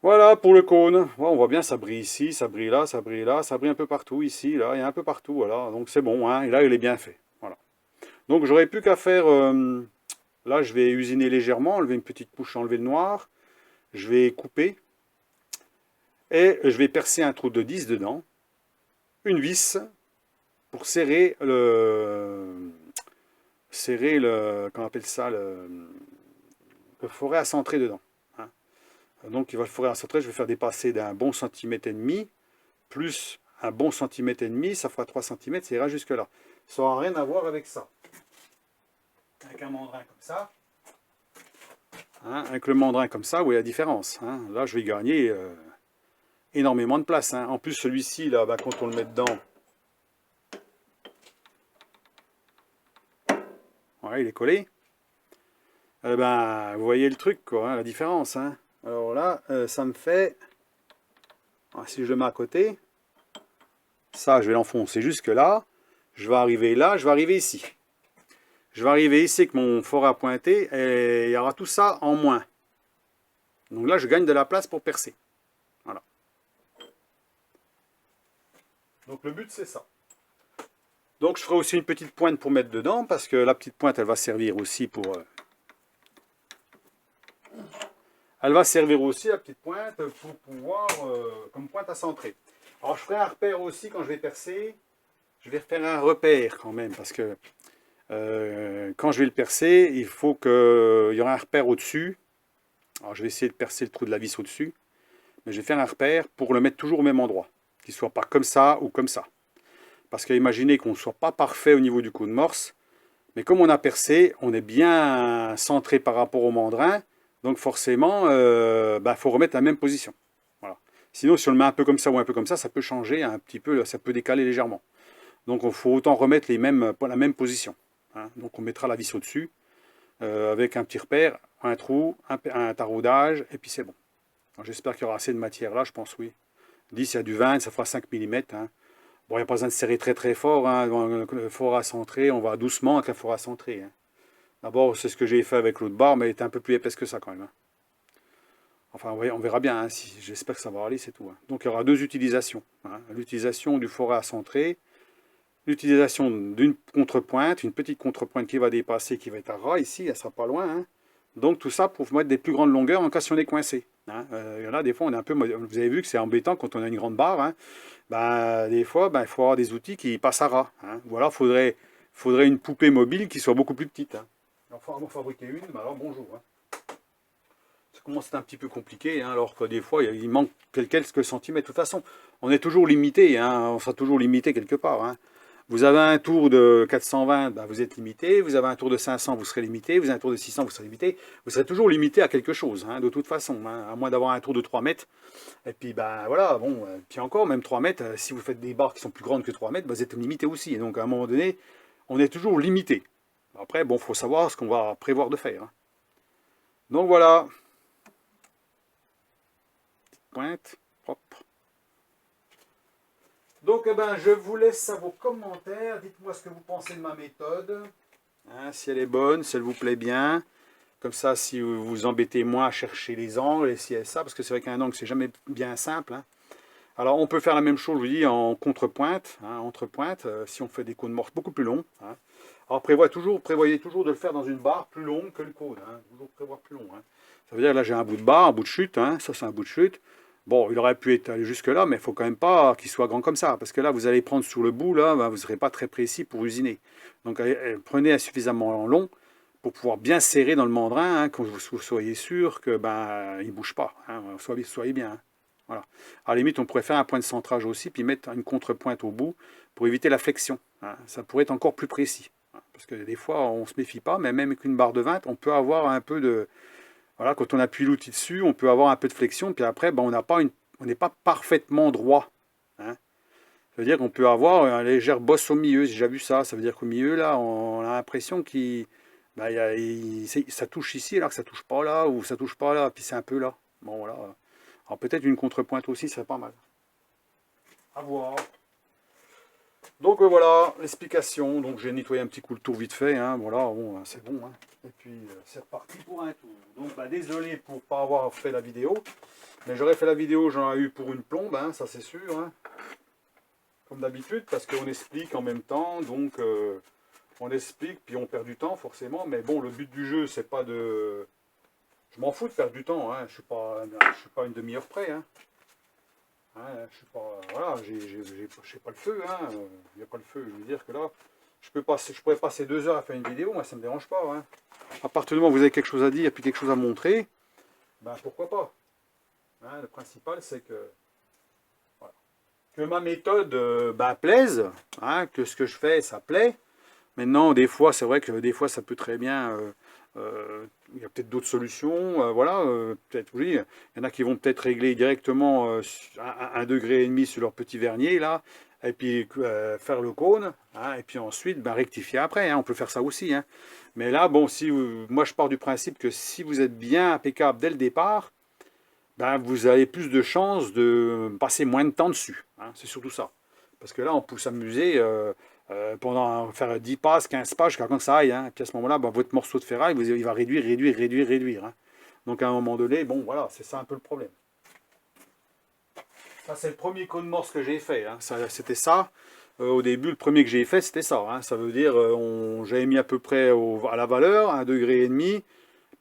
Voilà pour le cône. Ouais, on voit bien, ça brille ici, ça brille là, ça brille là, ça brille un peu partout, ici, là, il y a un peu partout, voilà. Donc c'est bon, hein, et là, il est bien fait. Voilà. Donc j'aurais plus qu'à faire... là, je vais usiner légèrement, enlever une petite couche, enlever le noir. Je vais couper. Et je vais percer un trou de 10 dedans. Une vis pour serrer comment on appelle ça, le forêt à centrer dedans. Hein. Donc il va le forêt à centrer, je vais faire dépasser d'un bon centimètre et demi, plus un bon centimètre et demi, ça fera 3 cm, ça ira jusque là. Ça n'aura rien à voir avec ça. Avec un mandrin comme ça. Hein, avec le mandrin comme ça, vous voyez la différence. Hein. Là je vais gagner énormément de place. Hein. En plus celui-ci, là, quand on le met dedans, ouais, il est collé. Vous voyez le truc, quoi, hein, la différence. Hein. Alors là, ça me fait... Alors, si je le mets à côté, ça, je vais l'enfoncer jusque là. Je vais arriver là, je vais arriver ici. Je vais arriver ici avec mon fort à pointer et il y aura tout ça en moins. Donc là, je gagne de la place pour percer. Voilà. Donc le but, c'est ça. Donc je ferai aussi une petite pointe pour mettre dedans, parce que la petite pointe, elle va servir aussi pour... Elle va servir aussi, la petite pointe, pour pouvoir, comme pointe à centrer. Alors je ferai un repère aussi quand je vais percer. Je vais faire un repère quand même, parce que quand je vais le percer, il faut qu'il y aura un repère au-dessus. Alors je vais essayer de percer le trou de la vis au-dessus. Mais je vais faire un repère pour le mettre toujours au même endroit. Qu'il ne soit pas comme ça ou comme ça. Parce que imaginez qu'on ne soit pas parfait au niveau du coup de morse. Mais comme on a percé, on est bien centré par rapport au mandrin. Donc forcément, faut remettre la même position. Voilà. Sinon, si on le met un peu comme ça ou un peu comme ça peut changer un petit peu, ça peut décaler légèrement. Donc il faut autant remettre la même position. Hein. Donc on mettra la vis au-dessus, avec un petit repère, un trou, un taraudage, et puis c'est bon. J'espère qu'il y aura assez de matière là, je pense oui. 10, il y a du 20, ça fera 5 mm. Hein. Bon, il n'y a pas besoin de serrer très très fort. Hein. Le fort à centrer, on va doucement avec la fort à centrer. Hein. D'abord, c'est ce que j'ai fait avec l'autre barre, mais elle était un peu plus épaisse que ça quand même. Hein. Enfin, on verra bien. Hein, j'espère que ça va aller, c'est tout. Hein. Donc, il y aura deux utilisations. Hein. L'utilisation du forêt à centrer, l'utilisation d'une contrepointe, une petite contrepointe qui va dépasser, qui va être à ras ici, elle ne sera pas loin. Hein. Donc, tout ça pour mettre des plus grandes longueurs en cas si on est coincé. Hein. Il y en a des fois, on est un peu... Vous avez vu que c'est embêtant quand on a une grande barre. Hein. Des fois, il faut avoir des outils qui passent à ras. Hein. Ou alors, il faudrait une poupée mobile qui soit beaucoup plus petite. Hein. Il faut en fabriquer une, mais alors bonjour. Hein. Ça commence à être un petit peu compliqué, hein, alors que des fois, il manque quelques centimètres. De toute façon, on est toujours limité, hein, on sera toujours limité quelque part. Hein. Vous avez un tour de 420, vous êtes limité. Vous avez un tour de 500, vous serez limité. Vous avez un tour de 600, vous serez limité. Vous serez toujours limité à quelque chose, hein, de toute façon, hein, à moins d'avoir un tour de 3 mètres. Et puis, voilà, bon, puis encore, même 3 mètres, si vous faites des barres qui sont plus grandes que 3 mètres, vous êtes limité aussi. Et donc, à un moment donné, on est toujours limité. Après, bon, il faut savoir ce qu'on va prévoir de faire. Hein. Donc, voilà. Petite pointe, propre. Donc, je vous laisse à vos commentaires. Dites-moi ce que vous pensez de ma méthode. Hein, si elle est bonne, si elle vous plaît bien. Comme ça, si vous vous embêtez moins à chercher les angles et si et ça, parce que c'est vrai qu'un angle, c'est jamais bien simple. Hein. Alors, on peut faire la même chose, je vous dis, en contrepointe, hein, entre pointes, si on fait des cônes morses beaucoup plus longs. Hein. Alors prévoyez toujours de le faire dans une barre plus longue que le cône, hein. Toujours prévoir plus long, hein. Ça veut dire que là j'ai un bout de barre, un bout de chute, hein. Ça c'est un bout de chute. Bon, il aurait pu être allé jusque là, mais il faut quand même pas qu'il soit grand comme ça, parce que là vous allez prendre sur le bout, là, ben, vous ne serez pas très précis pour usiner. Donc prenez un suffisamment long pour pouvoir bien serrer dans le mandrin, hein, que vous soyez sûr que ben il bouge pas, hein, soyez bien, hein. Voilà. À la limite, on pourrait faire un point de centrage aussi, puis mettre une contrepointe au bout pour éviter la flexion, hein. Ça pourrait être encore plus précis, hein, parce que des fois on ne se méfie pas, mais même avec une barre de 20, on peut avoir un peu de... Voilà, quand on appuie l'outil dessus, on peut avoir un peu de flexion, puis après, ben, on n'est pas parfaitement droit, hein. Ça veut dire qu'on peut avoir une légère bosse au milieu, j'ai déjà vu ça. Ça veut dire qu'au milieu, là, on a l'impression ça touche ici, alors que ça touche pas là, ou ça touche pas là, puis c'est un peu là. Bon, voilà. Alors peut-être une contrepointe aussi serait pas mal. À voir. Donc voilà, l'explication. Donc j'ai nettoyé un petit coup le tour vite fait, hein. Voilà, bon, c'est bon, hein. Et puis c'est reparti pour un tour. Donc bah, désolé pour ne pas avoir fait la vidéo. Mais j'aurais fait la vidéo, j'en ai eu pour une plombe, hein, ça c'est sûr, hein. Comme d'habitude, parce qu'on explique en même temps, donc on explique, puis on perd du temps forcément, mais bon, le but du jeu, c'est pas de... Je m'en fous de perdre du temps, hein. Je suis pas une demi-heure près, hein. Hein, je suis pas... Voilà, j'ai pas le feu, hein. Il n'y a pas le feu, je veux dire que là, je pourrais passer 2 heures à faire une vidéo, moi ça me dérange pas, hein. À partir du moment où vous avez quelque chose à dire, et puis quelque chose à montrer, ben pourquoi pas, hein. Le principal, c'est que... Que ma méthode plaise, hein, que ce que je fais, ça plaît. Maintenant, des fois, c'est vrai que des fois, ça peut très bien... il y a peut-être d'autres solutions, voilà, peut-être oui. Il y en a qui vont peut-être régler directement 1,5 degré sur leur petit vernier, là, et puis faire le cône, hein, et puis ensuite rectifier après, hein, on peut faire ça aussi, hein. Mais là, bon, moi je pars du principe que si vous êtes bien impeccable dès le départ, ben, vous avez plus de chances de passer moins de temps dessus, hein, c'est surtout ça. Parce que là, on peut s'amuser faire 10 passes, 15 passes, jusqu'à quand ça aille, hein. Et puis à ce moment-là, ben, votre morceau de ferraille, il va réduire, hein. Donc à un moment donné, bon voilà, c'est ça un peu le problème. Ça, c'est le premier cône morse que j'ai fait, hein. C'était ça. Au début, le premier que j'ai fait, c'était ça, hein. Ça veut dire, j'avais mis à peu près à la valeur, 1,5 degré.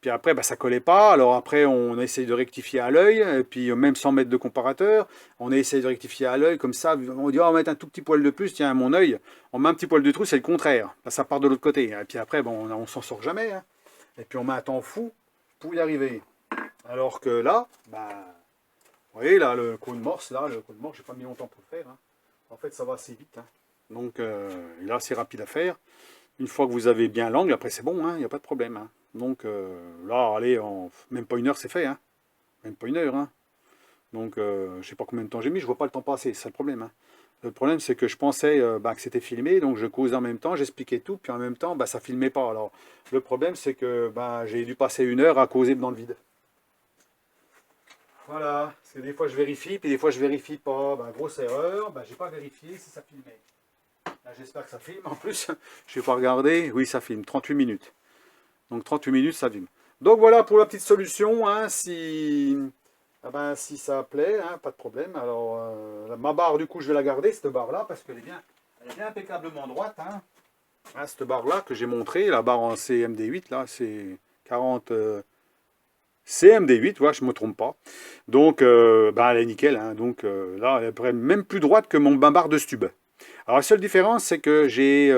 Puis après, ça collait pas. Alors après, on a essayé de rectifier à l'œil. Et puis même sans mettre de comparateur, on a essayé de rectifier à l'œil. Comme ça, on dit, oh, on va mettre un tout petit poil de plus. Tiens, à mon œil, on met un petit poil de trou, c'est le contraire. Là, ça part de l'autre côté. Et puis après, bon, on s'en sort jamais, hein. Et puis on met un temps fou pour y arriver. Alors que là, vous voyez, là, le cône morse, j'ai pas mis longtemps pour le faire, hein. En fait, ça va assez vite, hein. Donc, il est assez rapide à faire. Une fois que vous avez bien l'angle, après c'est bon, il n'y a pas de problème, hein. Donc là, allez, même pas 1 heure, c'est fait, hein. Même pas 1 heure, hein. Donc je sais pas combien de temps j'ai mis, je vois pas le temps passer, c'est ça le problème, hein. Le problème, c'est que je pensais que c'était filmé, donc je causais en même temps, j'expliquais tout, puis en même temps, ça filmait pas. Alors le problème, c'est que j'ai dû passer 1 heure à causer dans le vide. Voilà, parce que des fois je vérifie, puis des fois je vérifie pas. Grosse erreur, j'ai pas vérifié si ça filmait. Là, j'espère que ça filme en plus. Je vais pas regarder. Oui, ça filme, 38 minutes. Donc 38 minutes, ça filme. Donc voilà pour la petite solution, hein, si ça plaît, hein, pas de problème. Alors ma barre, du coup, je vais la garder, cette barre-là, parce qu'elle est bien impeccablement droite, hein. Hein, cette barre-là que j'ai montré, la barre en CMD8, là, c'est 40... CMD8, ouais, je ne me trompe pas. Donc, elle est nickel, hein. Donc là, elle est même plus droite que ma barre de stube. Alors la seule différence, c'est que j'ai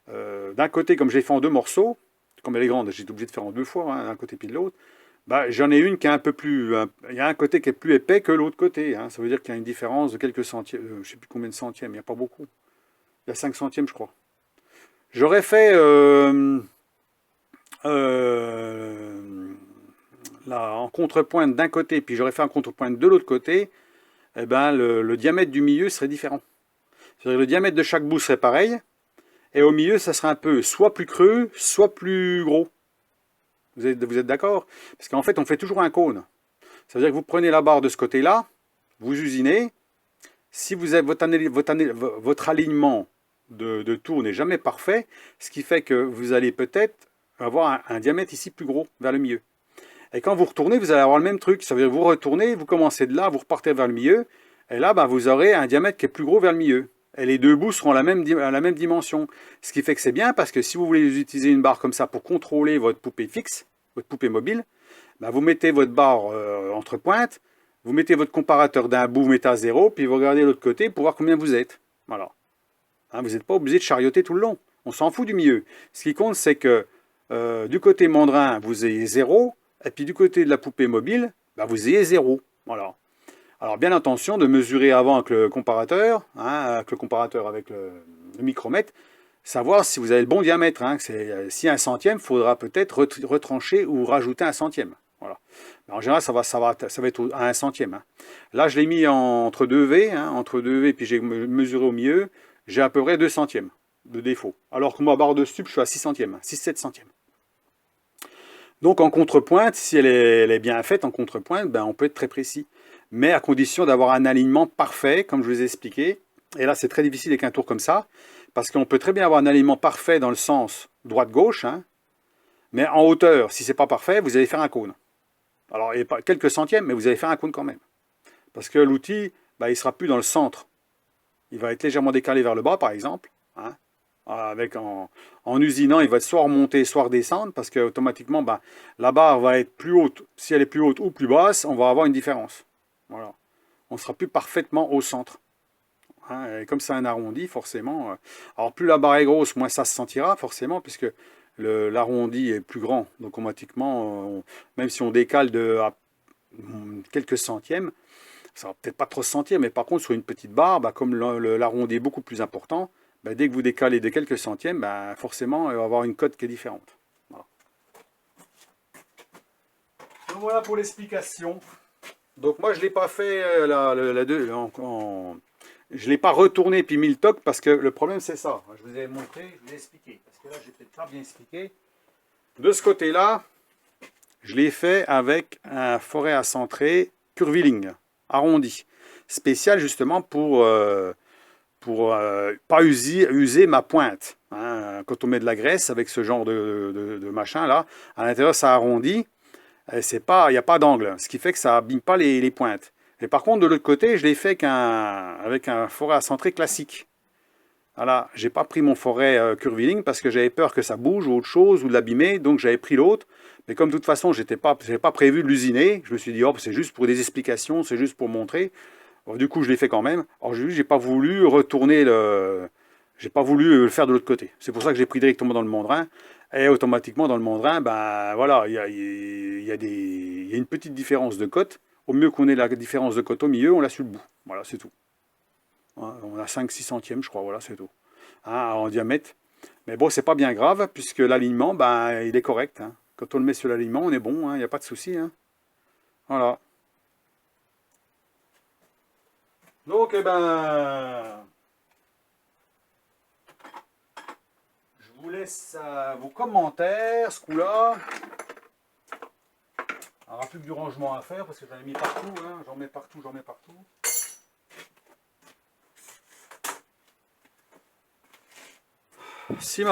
d'un côté, comme j'ai fait en 2 morceaux, comme elle est grande, j'ai été obligé de faire en 2 fois, hein, d'un côté puis de l'autre, j'en ai une qui est un peu plus... il y a un côté qui est plus épais que l'autre côté, hein. Ça veut dire qu'il y a une différence de quelques centièmes, je ne sais plus combien de centièmes, il n'y a pas beaucoup. Il y a 5 centièmes, je crois. J'aurais fait là, en contrepointe d'un côté, puis j'aurais fait un contrepointe de l'autre côté, eh le diamètre du milieu serait différent. C'est-à-dire le diamètre de chaque bout serait pareil, et au milieu, ça serait un peu soit plus creux, soit plus gros. Vous êtes d'accord? Parce qu'en fait, on fait toujours un cône. Ça veut dire que vous prenez la barre de ce côté-là, vous usinez. Si vous avez votre alignement de tour n'est jamais parfait, ce qui fait que vous allez peut-être avoir un diamètre ici plus gros, vers le milieu. Et quand vous retournez, vous allez avoir le même truc. Ça veut dire que vous retournez, vous commencez de là, vous repartez vers le milieu, et là, vous aurez un diamètre qui est plus gros vers le milieu. et les deux bouts seront à la même dimension. Ce qui fait que c'est bien, parce que si vous voulez utiliser une barre comme ça pour contrôler votre poupée fixe, votre poupée mobile, ben vous mettez votre barre entre pointes, vous mettez votre comparateur d'un bout, vous mettez à 0, puis vous regardez de l'autre côté pour voir combien vous êtes. Voilà. Hein, vous n'êtes pas obligé de charioter tout le long. On s'en fout du milieu. Ce qui compte, c'est que du côté mandrin, vous ayez 0, et puis du côté de la poupée mobile, ben vous ayez 0. Voilà. Alors bien attention de mesurer avant avec le comparateur, hein, avec le micromètre, savoir si vous avez le bon diamètre. Hein, si 1 centième, il faudra peut-être retrancher ou rajouter 1 centième. Voilà. Mais en général, ça va être à 1 centième. Hein. Là, je l'ai mis entre 2 V, hein, entre 2 V, puis j'ai mesuré au milieu, j'ai à peu près 2 centièmes de défaut. Alors que ma barre de stup, je suis à 6 centièmes, 6-7 centièmes. Donc en contrepointe, si elle est bien faite en contrepointe, ben, on peut être très précis. Mais à condition d'avoir un alignement parfait, comme je vous ai expliqué. Et là, c'est très difficile avec un tour comme ça, parce qu'on peut très bien avoir un alignement parfait dans le sens droite-gauche, hein, mais en hauteur, si ce n'est pas parfait, vous allez faire un cône. Alors, il y a quelques centièmes, mais vous allez faire un cône quand même. Parce que l'outil, ben, il ne sera plus dans le centre. Il va être légèrement décalé vers le bas, par exemple. Hein, en usinant, il va être soit remonter, soit redescendre, parce qu'automatiquement, ben, la barre va être plus haute. Si elle est plus haute ou plus basse, on va avoir une différence. Voilà. On ne sera plus parfaitement au centre. Hein, et comme c'est un arrondi, forcément. Alors plus la barre est grosse, moins ça se sentira, forcément, puisque l'arrondi est plus grand. Donc automatiquement, même si on décale de quelques centièmes, ça va peut-être pas trop se sentir, mais par contre sur une petite barre, bah, comme l'arrondi est beaucoup plus important, bah, dès que vous décalez de quelques centièmes, bah, forcément, il va y avoir une cote qui est différente. Voilà. Donc voilà pour l'explication. Donc moi je ne l'ai pas fait je ne l'ai pas retourné puis mis le toc parce que le problème c'est ça. Je vous ai montré, je vous ai expliqué. Parce que là j'ai peut-être pas bien expliqué. De ce côté-là, je l'ai fait avec un forêt à centrer curviligne, arrondi. Spécial justement pour pas user ma pointe. Hein. Quand on met de la graisse avec ce genre de machin là, à l'intérieur ça arrondit. Il n'y a pas d'angle, ce qui fait que ça n'abîme pas les pointes. Et par contre, de l'autre côté, je l'ai fait avec un forêt à centrer classique. Voilà, j'ai pas pris mon forêt curviligne parce que j'avais peur que ça bouge ou autre chose ou de l'abîmer, donc j'avais pris l'autre. Mais comme de toute façon, je n'avais pas prévu de l'usiner, je me suis dit, oh, c'est juste pour des explications, c'est juste pour montrer. Alors, du coup, je l'ai fait quand même. Alors, j'ai pas voulu retourner j'ai pas voulu le faire de l'autre côté. C'est pour ça que j'ai pris directement dans le mandrin. Et automatiquement, dans le mandrin, ben voilà, il y a une petite différence de cote. Au mieux qu'on ait la différence de cote au milieu, on l'a sur le bout. Voilà, c'est tout. Hein, on a 5-6 centièmes, je crois, voilà, c'est tout. Hein, en diamètre. Mais bon, c'est pas bien grave, puisque l'alignement, ben, il est correct. Hein. Quand on le met sur l'alignement, on est bon, il n'y a pas de souci. Hein. Voilà. Donc, eh ben, je vous laisse vos commentaires, ce coup-là. Il n'y aura plus que du rangement à faire parce que j'en ai mis partout. Hein. J'en mets partout, j'en mets partout. Si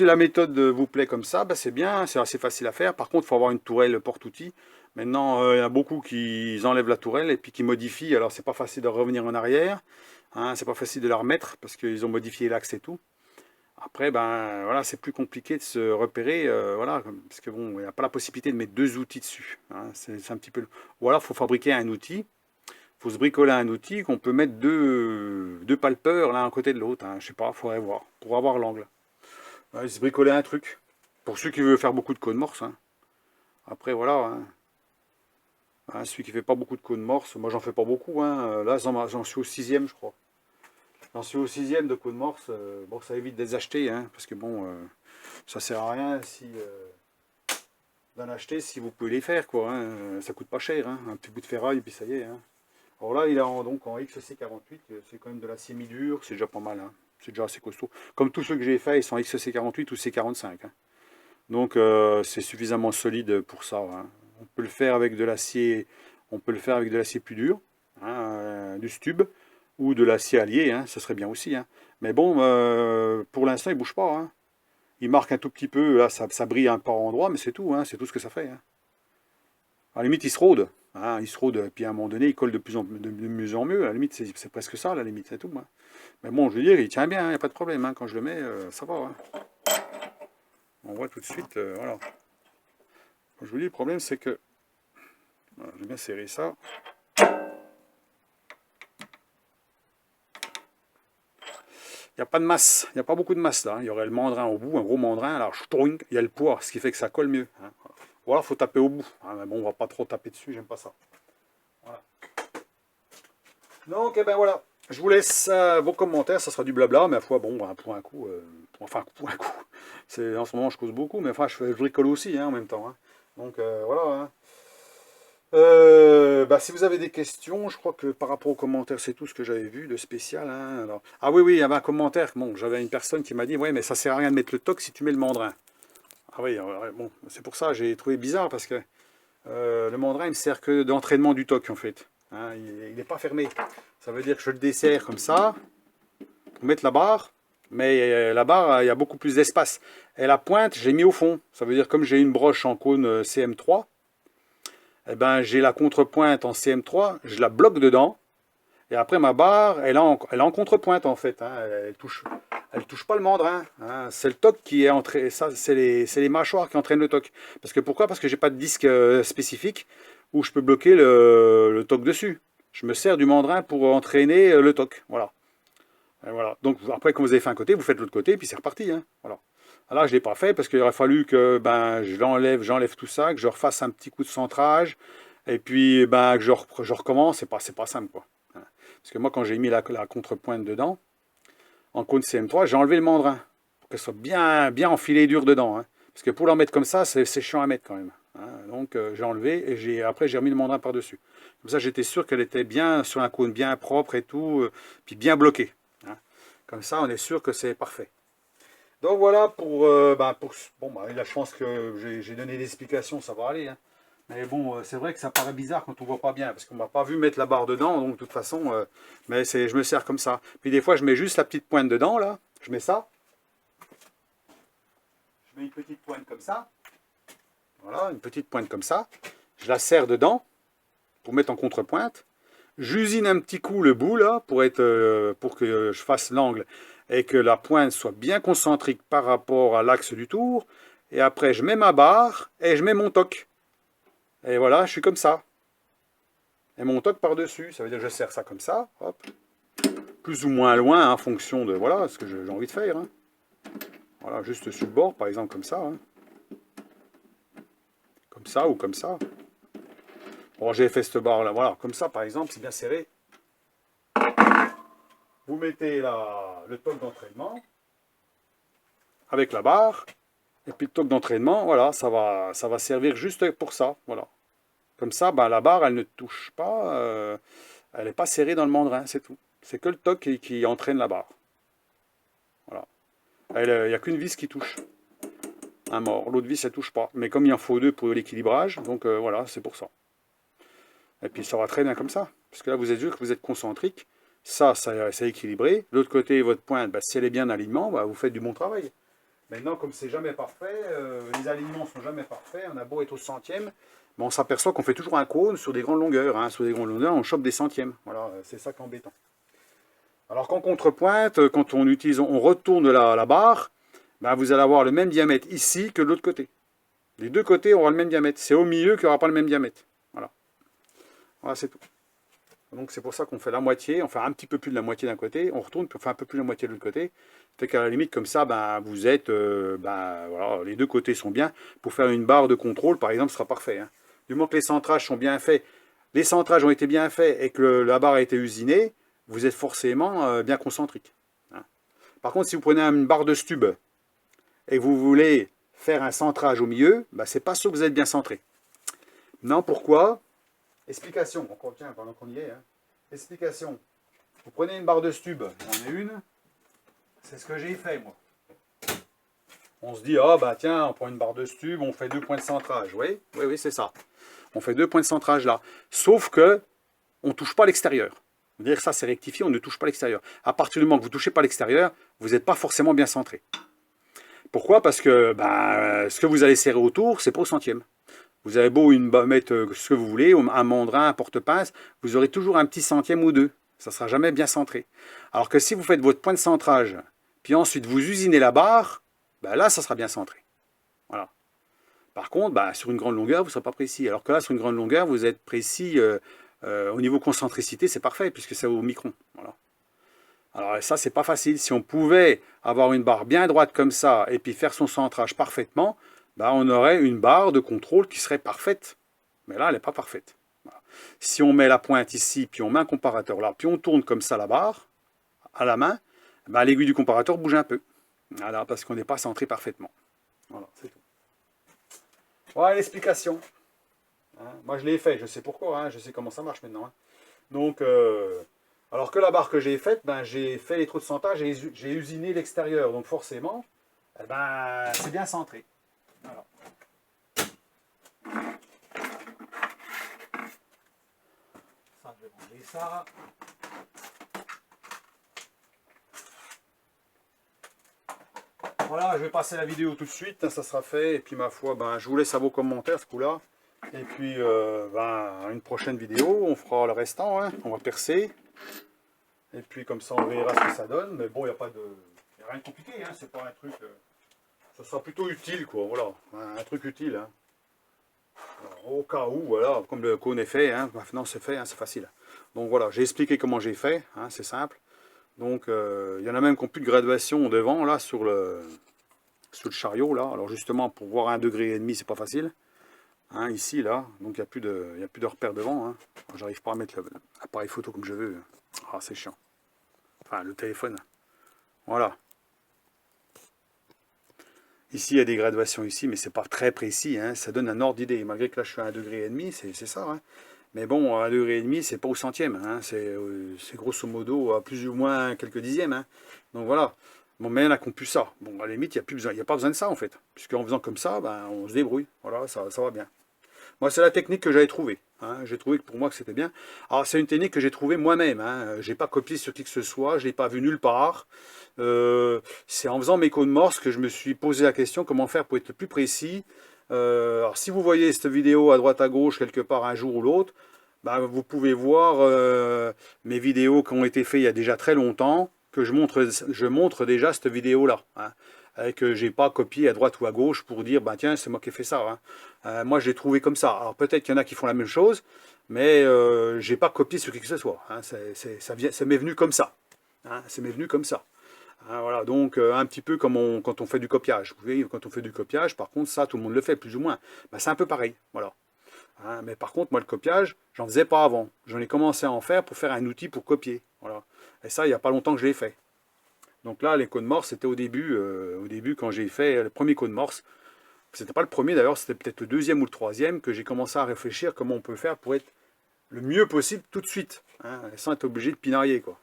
la méthode vous plaît comme ça, ben c'est bien, c'est assez facile à faire. Par contre, il faut avoir une tourelle porte-outils. Maintenant, il y en a beaucoup qui enlèvent la tourelle et puis qui modifient. Alors, c'est pas facile de revenir en arrière. Hein, c'est pas facile de la remettre parce qu'ils ont modifié l'axe et tout. Après, ben voilà, c'est plus compliqué de se repérer, voilà, parce que bon, il n'y a pas la possibilité de mettre deux outils dessus. Hein, c'est un petit peu. Ou alors, il faut fabriquer un outil. Il faut se bricoler un outil qu'on peut mettre deux palpeurs l'un à côté de l'autre. Hein, je sais pas, il faudrait voir pour avoir l'angle. Ouais, se bricoler un truc. Pour ceux qui veulent faire beaucoup de cônes morse. Hein. Après, voilà. Hein. Hein, celui qui fait pas beaucoup de cônes morse, moi j'en fais pas beaucoup. Hein. Là, j'en suis au 6e, je crois. J'en suis au 6e de cônes morse. Bon, ça évite de les acheter, hein, parce que bon, ça sert à rien d'en acheter si vous pouvez les faire, quoi. Hein. Ça coûte pas cher, hein. Un petit bout de ferraille, puis ça y est. Hein. Alors là, il est donc en XC48, c'est quand même de l'acier mi-dur, c'est déjà pas mal. Hein. C'est déjà assez costaud. Comme tous ceux que j'ai fait, ils sont XC48 ou C45. Hein. Donc c'est suffisamment solide pour ça. Hein. On peut le faire avec de l'acier, plus dur, hein, du stub, ou de l'acier allié, hein, ça serait bien aussi. Hein. Mais bon, pour l'instant, il ne bouge pas. Hein. Il marque un tout petit peu, là, ça brille un par endroit, mais c'est tout. Hein, c'est tout ce que ça fait. Hein. À la limite, il se rôde. Hein, il se rôde, puis à un moment donné, il colle de mieux en mieux. À la limite, c'est presque ça, à la limite, c'est tout. Hein. Mais bon, je veux dire, il tient bien, il n'y a pas de problème. Hein. Quand je le mets, ça va. Hein. On voit tout de suite, voilà. Comme je vous dis, le problème, c'est que... Voilà, je vais bien serrer ça. Il n'y a pas de masse, il n'y a pas beaucoup de masse là. Il y aurait le mandrin au bout, un gros mandrin, alors il y a le poids, ce qui fait que ça colle mieux. Hein. Ou alors il faut taper au bout. Hein, mais bon, on va pas trop taper dessus, j'aime pas ça. Voilà. Donc, eh ben voilà. Je vous laisse vos commentaires, ça sera du blabla, mais à fois, bon, pour un coup, enfin, pour un coup, en ce moment je cause beaucoup, mais enfin, je bricole aussi hein, en même temps. Hein. Donc, voilà. Hein. Bah, si vous avez des questions, je crois que par rapport aux commentaires, c'est tout ce que j'avais vu de spécial. Hein, alors... Ah oui, oui, il y avait un commentaire. Bon, j'avais une personne qui m'a dit, ouais, mais ça sert à rien de mettre le toc si tu mets le mandrin. Ah oui, bon, c'est pour ça que j'ai trouvé bizarre parce que le mandrin, il ne sert que d'entraînement du toc en fait. Hein, il n'est pas fermé. Ça veut dire que je le desserre comme ça pour mettre la barre, mais la barre, il y a beaucoup plus d'espace. Et la pointe, j'ai mis au fond. Ça veut dire comme j'ai une broche en cône CM3, eh ben, j'ai la contrepointe en CM3, je la bloque dedans, et après ma barre, elle est en contrepointe en fait, hein, elle touche pas le mandrin, hein, c'est le toc qui est entré, ça c'est les mâchoires qui entraînent le toc. Parce que pourquoi? Parce que j'ai pas de disque spécifique où je peux bloquer le toc dessus. Je me sers du mandrin pour entraîner le toc, voilà. Et voilà. Donc après quand vous avez fait un côté, vous faites l'autre côté, puis c'est reparti, hein, voilà. Là, je ne l'ai pas fait parce qu'il aurait fallu que ben, j'enlève tout ça, que je refasse un petit coup de centrage, et puis ben, que je recommence. C'est pas simple, quoi. Parce que moi, quand j'ai mis la contrepointe dedans, en cône CM3, j'ai enlevé le mandrin, pour qu'elle soit bien enfilée dur dedans. Hein. Parce que pour la mettre comme ça, c'est chiant à mettre quand même. Hein. Donc j'ai enlevé, et après j'ai remis le mandrin par-dessus. Comme ça, j'étais sûr qu'elle était bien sur un cône bien propre et tout, puis bien bloquée. Hein. Comme ça, on est sûr que c'est parfait. Donc voilà, bon, là, je pense que j'ai donné des explications, ça va aller. Hein. Mais bon, c'est vrai que ça paraît bizarre quand on ne voit pas bien, parce qu'on ne m'a pas vu mettre la barre dedans, donc de toute façon, mais je me sers comme ça. Puis des fois, je mets juste la petite pointe dedans, là, je mets ça. Je mets une petite pointe comme ça. Voilà, une petite pointe comme ça. Je la serre dedans, pour mettre en contrepointe. J'usine un petit coup le bout, là, pour que je fasse l'angle et que la pointe soit bien concentrique par rapport à l'axe du tour. Et après, je mets ma barre et je mets mon toc. Et voilà, je suis comme ça. Et mon toc par-dessus, ça veut dire que je serre ça comme ça, hop. Plus ou moins loin, en fonction de voilà, ce que j'ai envie de faire. Hein. Voilà, juste sur le bord, par exemple, comme ça. Hein. Comme ça ou comme ça. Bon, j'ai fait cette barre là, voilà, comme ça, par exemple, c'est bien serré. Vous mettez le toc d'entraînement avec la barre. Et puis le toc d'entraînement, voilà, ça va servir juste pour ça. Voilà. Comme ça, ben, la barre, elle ne touche pas, elle n'est pas serrée dans le mandrin, c'est tout. C'est que le toc qui entraîne la barre. Voilà. Il n'y a qu'une vis qui touche. Un mort. L'autre vis, elle ne touche pas. Mais comme il en faut deux pour l'équilibrage, donc voilà, c'est pour ça. Et puis ça va très bien comme ça. Parce que là, vous êtes sûr que vous êtes concentrique. Ça c'est équilibré. L'autre côté, votre pointe, ben, si elle est bien en alignement, ben, vous faites du bon travail. Maintenant, comme c'est jamais parfait, les alignements sont jamais parfaits, on a beau être au centième, mais on s'aperçoit qu'on fait toujours un cône sur des grandes longueurs. Hein. Sur des grandes longueurs, on chope des centièmes. Voilà, c'est ça qui est embêtant. Alors qu'en contrepointe, quand on retourne la barre, ben vous allez avoir le même diamètre ici que de l'autre côté. Les deux côtés auront le même diamètre. C'est au milieu qu'il n'y aura pas le même diamètre. Voilà. Voilà, c'est tout. Donc c'est pour ça qu'on fait la moitié, on fait un petit peu plus de la moitié d'un côté, on retourne, puis on fait un peu plus de la moitié de l'autre côté. Fait qu'à la limite, comme ça, ben, vous êtes, voilà, les deux côtés sont bien. Pour faire une barre de contrôle, par exemple, ce sera parfait. Hein. Du moment que les centrages sont bien faits, les centrages ont été bien faits et que la barre a été usinée, vous êtes forcément bien concentrique. Hein. Par contre, si vous prenez une barre de stube et que vous voulez faire un centrage au milieu, ben, c'est pas sûr que vous êtes bien centré. Non, pourquoi? Explication, tiens, pendant qu'on y est. Hein. Explication. Vous prenez une barre de stube, j'en ai une. C'est ce que j'ai fait, moi. On se dit, ah bah tiens, on prend une barre de stube, on fait 2 points de centrage. Oui, oui, oui, c'est ça. On fait 2 points de centrage là. Sauf que on ne touche pas l'extérieur. Dire ça, c'est rectifié, on ne touche pas l'extérieur. À partir du moment que vous ne touchez pas l'extérieur, vous n'êtes pas forcément bien centré. Pourquoi? Parce que ce que vous allez serrer autour, c'est pas au centième. Vous avez beau mettre ce que vous voulez, un mandrin, un porte-pince, vous aurez toujours un petit centième ou deux. Ça ne sera jamais bien centré. Alors que si vous faites votre point de centrage, puis ensuite vous usinez la barre, ben là, ça sera bien centré. Voilà. Par contre, ben, sur une grande longueur, vous ne serez pas précis. Alors que là, sur une grande longueur, vous êtes précis au niveau concentricité, c'est parfait, puisque c'est au micron. Voilà. Alors ça, c'est pas facile. Si on pouvait avoir une barre bien droite comme ça, et puis faire son centrage parfaitement, ben, on aurait une barre de contrôle qui serait parfaite. Mais là, elle n'est pas parfaite. Voilà. Si on met la pointe ici, puis on met un comparateur là, puis on tourne comme ça la barre, à la main, ben, l'aiguille du comparateur bouge un peu. Voilà, parce qu'on n'est pas centré parfaitement. Voilà, c'est tout. Voilà l'explication. Hein, moi, je l'ai fait, je sais pourquoi, hein, je sais comment ça marche maintenant. Hein. Donc, alors que la barre que j'ai faite, ben, j'ai fait les trous de centrage, j'ai usiné l'extérieur. Donc forcément, eh ben, c'est bien centré. Voilà. Ça, je vais ranger ça. Voilà, je vais passer la vidéo tout de suite, hein, ça sera fait. Et puis ma foi, ben, je vous laisse à vos commentaires ce coup-là. Et puis, ben, une prochaine vidéo, on fera le restant, hein, on va percer. Et puis comme ça, on verra ce que ça donne. Mais bon, il n'y a pas de... Y a rien de compliqué, hein, c'est pas un truc... ça sera plutôt utile, quoi, voilà. Un truc utile, hein. Alors, au cas où, voilà, comme le cône est fait, hein, maintenant c'est fait, hein, c'est facile. Donc voilà, j'ai expliqué comment j'ai fait, hein, c'est simple. Donc, il y en a même qui n'ont plus de graduation devant, là, sur le chariot, là. Alors justement, pour voir 1,5 degré, c'est pas facile. Hein, ici, là, donc il n'y a plus de repère devant. Hein. J'arrive pas à mettre l'appareil photo comme je veux. Ah, c'est chiant. Enfin, le téléphone. Voilà. Ici, il y a des graduations ici, mais c'est pas très précis. Hein. Ça donne un ordre d'idée. Malgré que là, je suis à 1,5 degré, c'est ça. Hein. Mais bon, à 1,5 degré, c'est pas au centième. Hein. C'est grosso modo à plus ou moins quelques dixièmes. Hein. Donc voilà. Bon, mais il y en a qui ont plus ça. Bon, à la limite, il n'y a pas besoin de ça, en fait. Puisqu'en faisant comme ça, ben, on se débrouille. Voilà, ça va bien. Moi, c'est la technique que j'avais trouvée. Hein. J'ai trouvé que pour moi que c'était bien. Alors, c'est une technique que j'ai trouvée moi-même. Hein. Je n'ai pas copié sur qui que ce soit. Je ne l'ai pas vu nulle part. C'est en faisant mes codes morse que je me suis posé la question comment faire pour être plus précis. Alors, si vous voyez cette vidéo à droite à gauche quelque part un jour ou l'autre, bah, vous pouvez voir mes vidéos qui ont été faites il y a déjà très longtemps, que je montre déjà cette vidéo-là. Hein. Et que j'ai pas copié à droite ou à gauche pour dire, bah tiens, c'est moi qui ai fait ça. Hein. Moi, je l'ai trouvé comme ça. Alors peut-être qu'il y en a qui font la même chose, mais j'ai pas copié sur qui que ce soit. Hein. Ça m'est venu comme ça. Hein. Ça m'est venu comme ça. Hein, voilà, donc un petit peu comme quand on fait du copiage. Vous voyez, quand on fait du copiage, par contre, ça, tout le monde le fait, plus ou moins. Bah, c'est un peu pareil. Voilà. Hein, mais par contre, moi, le copiage, j'en faisais pas avant. J'en ai commencé à en faire pour faire un outil pour copier. Voilà. Et ça, il n'y a pas longtemps que je l'ai fait. Donc là, les codes morse, c'était au début quand j'ai fait le premier code morse. C'était pas le premier d'ailleurs, c'était peut-être le deuxième ou le troisième que j'ai commencé à réfléchir comment on peut faire pour être le mieux possible tout de suite, hein, sans être obligé de pinarier, quoi.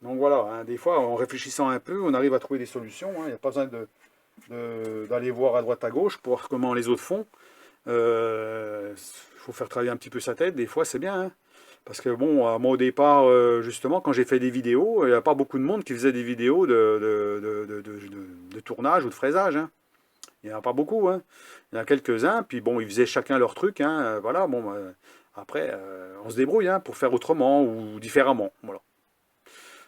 Donc voilà, hein, des fois, en réfléchissant un peu, on arrive à trouver des solutions. Hein. Il n'y a pas besoin d'aller voir à droite à gauche pour voir comment les autres font. Il faut faire travailler un petit peu sa tête, des fois c'est bien. Hein. Parce que bon, moi au départ, justement, quand j'ai fait des vidéos, il n'y a pas beaucoup de monde qui faisait des vidéos de tournage ou de fraisage. Hein. Il n'y en a pas beaucoup. Hein. Il y en a quelques-uns, puis bon, ils faisaient chacun leur truc. Hein. Voilà, bon, après, on se débrouille hein, pour faire autrement ou différemment. Voilà.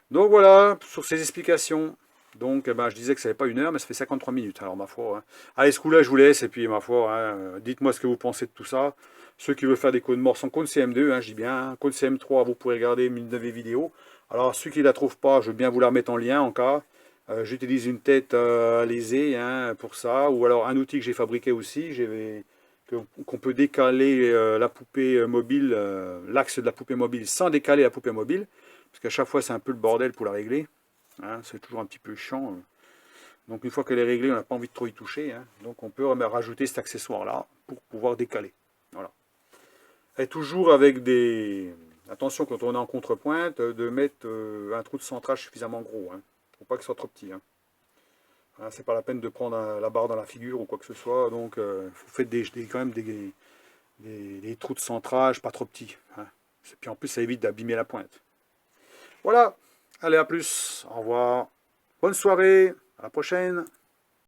Donc voilà, sur ces explications. Donc, eh ben, je disais que ça n'avait pas 1 heure, mais ça fait 53 minutes. Alors, ma foi. Hein. Allez, ce coup-là, je vous laisse. Et puis, ma foi, hein, dites-moi ce que vous pensez de tout ça. Ceux qui veulent faire des codes morse en code CM2, hein, je dis bien. Code CM3, vous pourrez regarder une de mes vidéos. Alors, ceux qui ne la trouvent pas, je veux bien vous la remettre en lien en cas. J'utilise une tête lésée hein, pour ça. Ou alors, un outil que j'ai fabriqué aussi. Qu'on peut décaler la poupée mobile, l'axe de la poupée mobile, sans décaler la poupée mobile. Parce qu'à chaque fois, c'est un peu le bordel pour la régler. Hein, c'est toujours un petit peu chiant. Donc une fois qu'elle est réglée, on n'a pas envie de trop y toucher. Hein. Donc on peut rajouter cet accessoire-là pour pouvoir décaler. Voilà. Et toujours avec des... Attention quand on est en contrepointe, de mettre un trou de centrage suffisamment gros. Hein. Faut pas qu'il soit trop petit. Hein. Hein, c'est pas la peine de prendre la barre dans la figure ou quoi que ce soit. Donc vous faites quand même des trous de centrage pas trop petits. Hein. Et puis en plus, ça évite d'abîmer la pointe. Voilà. Allez, à plus. Au revoir. Bonne soirée. À la prochaine.